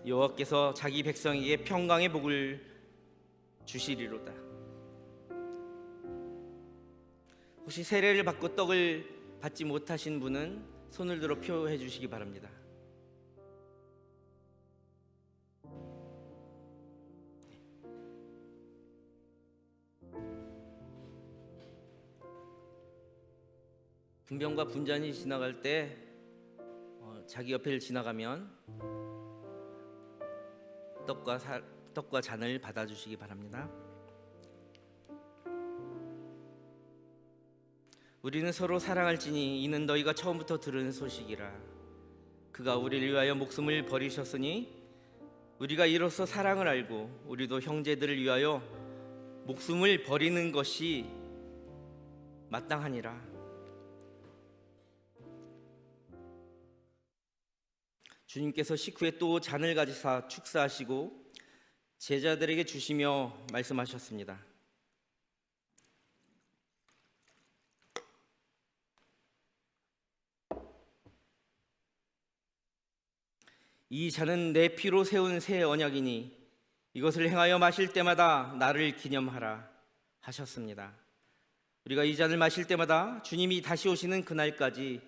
여호와께서 자기 백성에게 평강의 복을 주시리로다. 혹시 세례를 받고 떡을 받지 못하신 분은 손을 들어 표해 주시기 바랍니다. 분병과 분잔이 지나갈 때 자기 옆을 지나가면 떡과 잔을 받아주시기 바랍니다. 우리는 서로 사랑할지니 이는 너희가 처음부터 들은 소식이라. 그가 우리를 위하여 목숨을 버리셨으니 우리가 이로써 사랑을 알고 우리도 형제들을 위하여 목숨을 버리는 것이 마땅하니라. 주님께서 식후에 또 잔을 가지사 축사하시고 제자들에게 주시며 말씀하셨습니다. 이 잔은 내 피로 세운 새 언약이니 이것을 행하여 마실 때마다 나를 기념하라 하셨습니다. 우리가 이 잔을 마실 때마다 주님이 다시 오시는 그날까지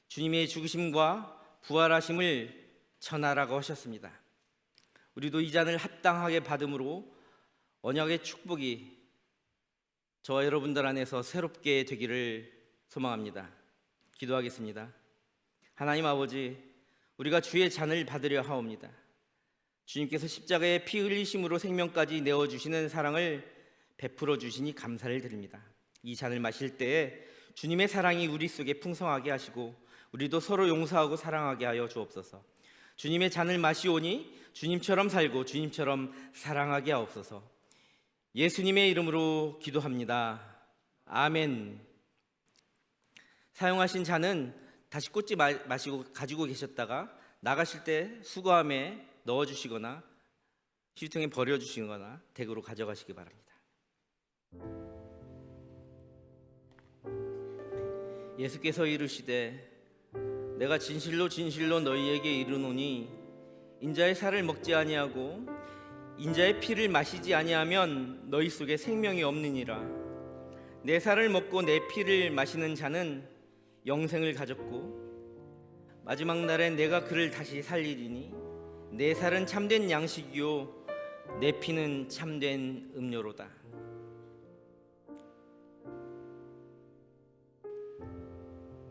주님의 죽으심과 부활하심을 전하라고 하셨습니다. 우리도 이 잔을 합당하게 받음으로 언약의 축복이 저와 여러분들 안에서 새롭게 되기를 소망합니다. 기도하겠습니다. 하나님 아버지, 우리가 주의 잔을 받으려 하옵니다. 주님께서 십자가에 피 흘리심으로 생명까지 내어주시는 사랑을 베풀어 주시니 감사를 드립니다. 이 잔을 마실 때에 주님의 사랑이 우리 속에 풍성하게 하시고 우리도 서로 용서하고 사랑하게 하여 주옵소서. 주님의 잔을 마시오니 주님처럼 살고 주님처럼 사랑하게 하옵소서. 예수님의 이름으로 기도합니다. 아멘. 사용하신 잔은 다시 꽂지 마시고 가지고 계셨다가 나가실 때 수거함에 넣어주시거나 휴지통에 버려주시거나 댁으로 가져가시기 바랍니다. 예수께서 이르시되 내가 진실로 진실로 너희에게 이르노니 인자의 살을 먹지 아니하고 인자의 피를 마시지 아니하면 너희 속에 생명이 없느니라. 내 살을 먹고 내 피를 마시는 자는 영생을 가졌고 마지막 날에 내가 그를 다시 살리리니 내 살은 참된 양식이요 내 피는 참된 음료로다.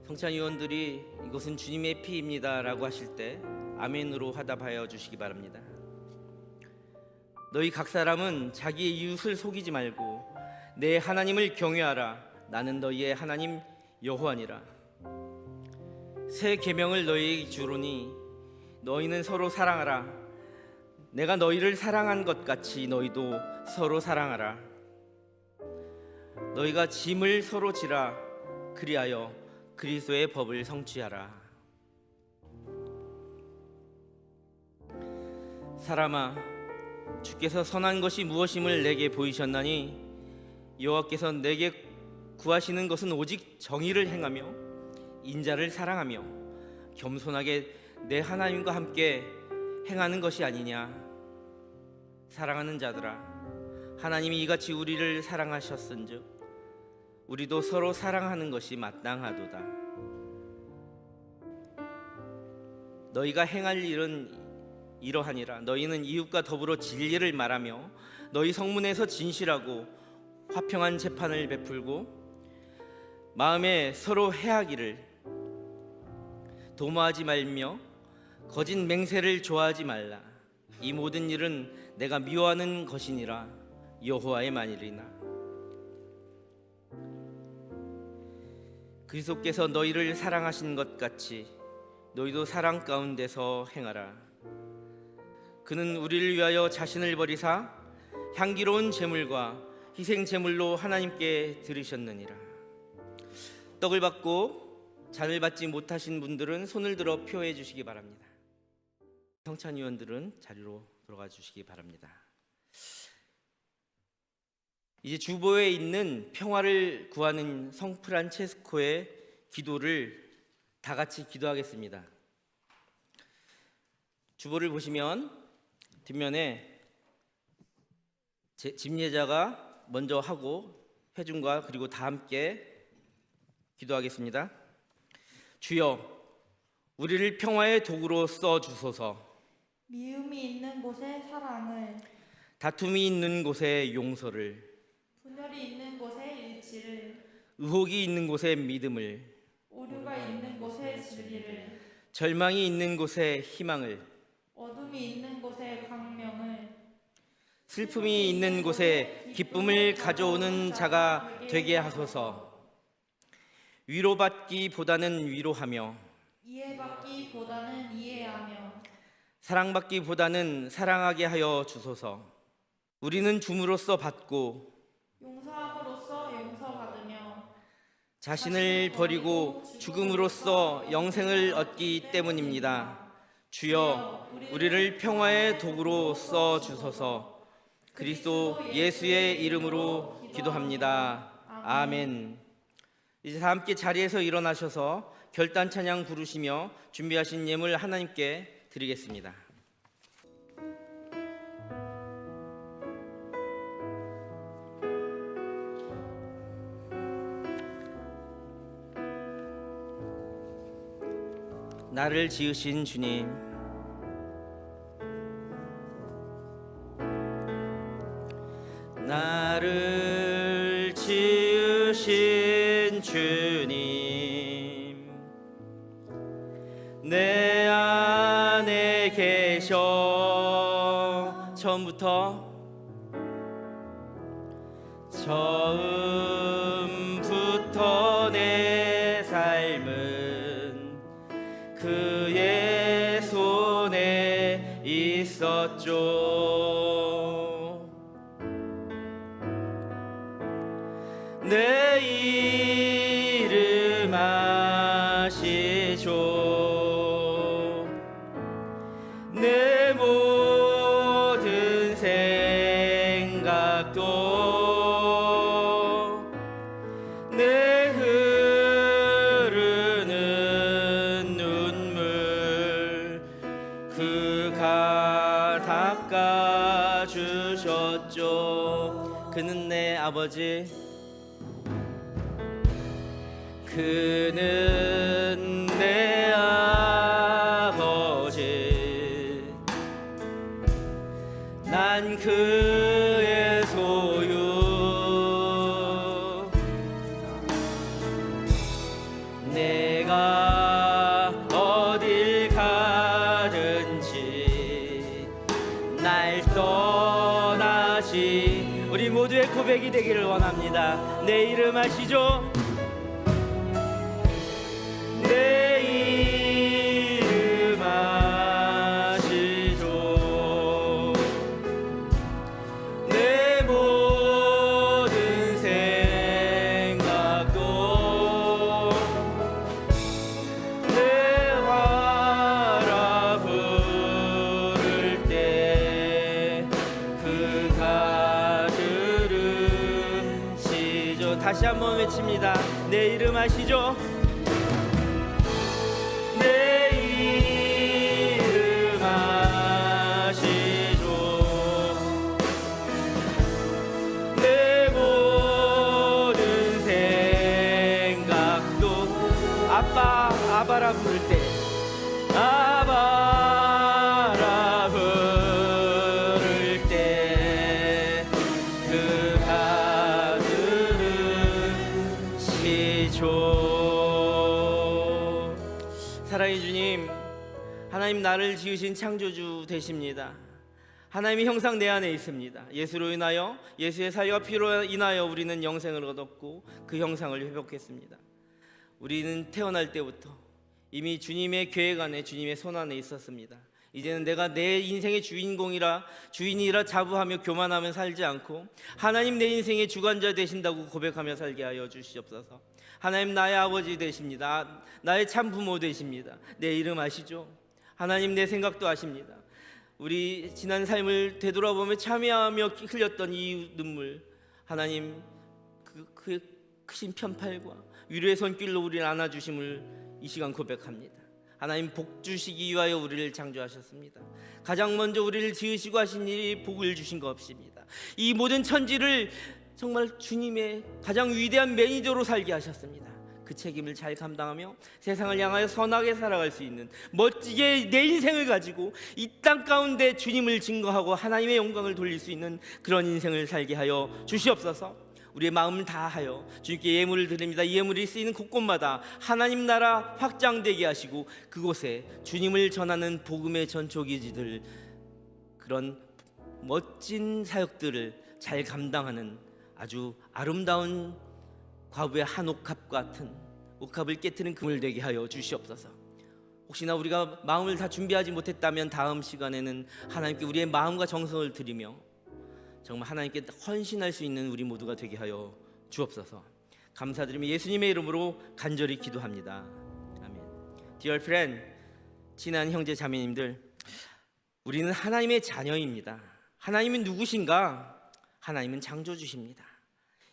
성찬위원들이 이것은 주님의 피입니다 라고 하실 때 아멘으로 화답하여 주시기 바랍니다. 너희 각 사람은 자기의 이웃을 속이지 말고 내 하나님을 경외하라. 나는 너희의 하나님 여호와니라. 새 계명을 너희에게 주노니 너희는 서로 사랑하라. 내가 너희를 사랑한 것 같이 너희도 서로 사랑하라. 너희가 짐을 서로 지라. 그리하여 그리스도의 법을 성취하라. 사람아, 주께서 선한 것이 무엇임을 내게 보이셨나니 여호와께서 내게 구하시는 것은 오직 정의를 행하며 인자를 사랑하며 겸손하게 내 하나님과 함께 행하는 것이 아니냐. 사랑하는 자들아, 하나님이 이같이 우리를 사랑하셨은즉 우리도 서로 사랑하는 것이 마땅하도다. 너희가 행할 일은 이러하니라. 너희는 이웃과 더불어 진리를 말하며 너희 성문에서 진실하고 화평한 재판을 베풀고 마음에 서로 해하기를 도모하지 말며 거짓 맹세를 좋아하지 말라. 이 모든 일은 내가 미워하는 것이니라. 여호와의 만일이나. 그리스도께서 너희를 사랑하신 것 같이 너희도 사랑 가운데서 행하라. 그는 우리를 위하여 자신을 버리사 향기로운 제물과 희생 제물로 하나님께 드리셨느니라. 떡을 받고 잔을 받지 못하신 분들은 손을 들어 표해 주시기 바랍니다. 성찬위원들은 자리로 들어가 주시기 바랍니다. 이제 주보에 있는 평화를 구하는 성 프란체스코의 기도를 다 같이 기도하겠습니다. 주보를 보시면 뒷면에 집례자가 먼저 하고 회중과 그리고 다 함께 기도하겠습니다. 주여, 우리를 평화의 도구로 써 주소서. 미움이 있는 곳에 사랑을, 다툼이 있는 곳에 용서를, 분열이 있는 곳에 일치를, 의혹이 있는 곳에 믿음을, 오류가 있는 곳에 진리를, 절망이 있는 곳에 희망을, 어둠이 있는 곳에 광명을, 슬픔이 있는 곳에 기쁨을 가져오는 자가 되게 하소서. 위로받기보다는 위로하며, 이해받기보다는 이해하며, 사랑받기보다는 사랑하게 하여 주소서. 우리는 줌으로써 받고 용서함으로써 용서받으며, 자신을 버리고 죽음으로써 영생을 얻기 때문입니다. 주여, 우리를 평화의 도구로 써 주소서. 그리스도 예수의 이름으로 기도합니다. 아멘. 이제 다 함께 자리에서 일어나셔서 결단 찬양 부르시며 준비하신 예물 하나님께 드리겠습니다. 나를 지으신 주님, 나를 지으신 주님, 내 안에 계셔. 처음부터 내 삶은 그의 손에 있었죠. 내 이름 아시죠. 내 모든 생각도 내 흐르는 눈물 그가 닦아주셨죠. 그는 내 아버지, 그는 내 아버지, 난 그의 소유. 내가 어딜 가든지 날 떠나지. 우리 모두의 고백이 되기를 원합니다. 내 이름 아시죠? 내 이름 아시죠. 내 모든 생각도 내 화라 부를 때 그가 들으시죠. 다시 한번 외칩니다. 내 이름 아시죠? 내 이름 아시죠. 내 모든 생각도 아바라 부를 때 아바라 부를 때 그가 들으시죠. 사랑의 주님, 하나님 나를 지으신 창조주 되십니다. 하나님의 형상 내 안에 있습니다. 예수로 인하여, 예수의 살과 피로 인하여 우리는 영생을 얻었고 그 형상을 회복했습니다. 우리는 태어날 때부터 이미 주님의 계획 안에, 주님의 손 안에 있었습니다. 이제는 내가 내 인생의 주인이라 자부하며 교만하며 살지 않고 하나님 내 인생의 주관자 되신다고 고백하며 살게 하여 주시옵소서. 하나님 나의 아버지 되십니다. 나의 참 부모 되십니다. 내 이름 아시죠? 하나님 내 생각도 아십니다. 우리 지난 삶을 되돌아보며 참여하며 흘렸던 이 눈물, 하나님 그 크신 편팔과 위로의 손길로 우리를 안아주심을 이 시간 고백합니다. 하나님 복 주시기 위하여 우리를 창조하셨습니다. 가장 먼저 우리를 지으시고 하신 일이 복을 주신 것 없습니다. 이 모든 천지를 정말 주님의 가장 위대한 매니저로 살게 하셨습니다. 그 책임을 잘 감당하며 세상을 향하여 선하게 살아갈 수 있는 멋지게 내 인생을 가지고 이 땅 가운데 주님을 증거하고 하나님의 영광을 돌릴 수 있는 그런 인생을 살게 하여 주시옵소서. 우리의 마음을 다하여 주님께 예물을 드립니다. 이 예물이 쓰이는 곳곳마다 하나님 나라 확장되게 하시고 그곳에 주님을 전하는 복음의 전초기지들, 그런 멋진 사역들을 잘 감당하는 아주 아름다운 과부의 한 옥합 같은, 옥합을 깨트는 그물 되게 하여 주시옵소서. 혹시나 우리가 마음을 다 준비하지 못했다면 다음 시간에는 하나님께 우리의 마음과 정성을 드리며 정말 하나님께 헌신할 수 있는 우리 모두가 되게 하여 주옵소서. 감사드리며 예수님의 이름으로 간절히 기도합니다. 아멘. Dear friend, 친한 형제 자매님들, 우리는 하나님의 자녀입니다. 하나님은 누구신가? 하나님은 창조주십니다.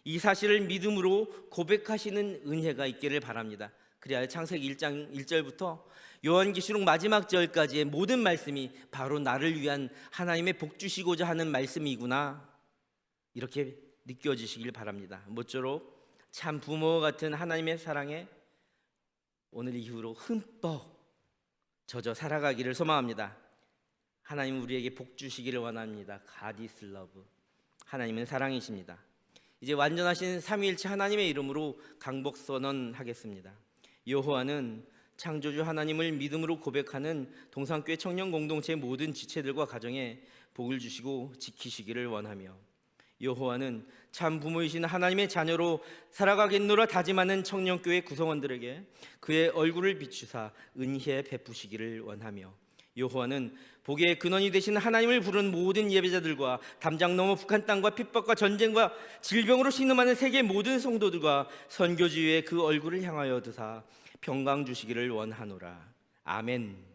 이 사실을 믿음으로 고백하시는 은혜가 있기를 바랍니다. 그래야 창세기 1장 1절부터 요한계시록 마지막 절까지의 모든 말씀이 바로 나를 위한 하나님의 복 주시고자 하는 말씀이구나, 이렇게 느껴지시길 바랍니다. 모쪼록 참 부모 같은 하나님의 사랑에 오늘 이후로 흠뻑 젖어 살아가기를 소망합니다. 하나님 우리에게 복 주시기를 원합니다. God is love. 하나님은 사랑이십니다. 이제 완전하신 삼위일체 하나님의 이름으로 강복 선언하겠습니다. 여호와는 창조주 하나님을 믿음으로 고백하는 동산교회 청년 공동체 모든 지체들과 가정에 복을 주시고 지키시기를 원하며, 여호와는 참 부모이신 하나님의 자녀로 살아가겠노라 다짐하는 청년교회 구성원들에게 그의 얼굴을 비추사 은혜 베푸시기를 원하며, 여호와는 복의 근원이 되신 하나님을 부르는 모든 예배자들과 담장 너머 북한 땅과 핍박과 전쟁과 질병으로 신음하는 세계 모든 성도들과 선교지의 그 얼굴을 향하여 드사 평강 주시기를 원하노라. 아멘.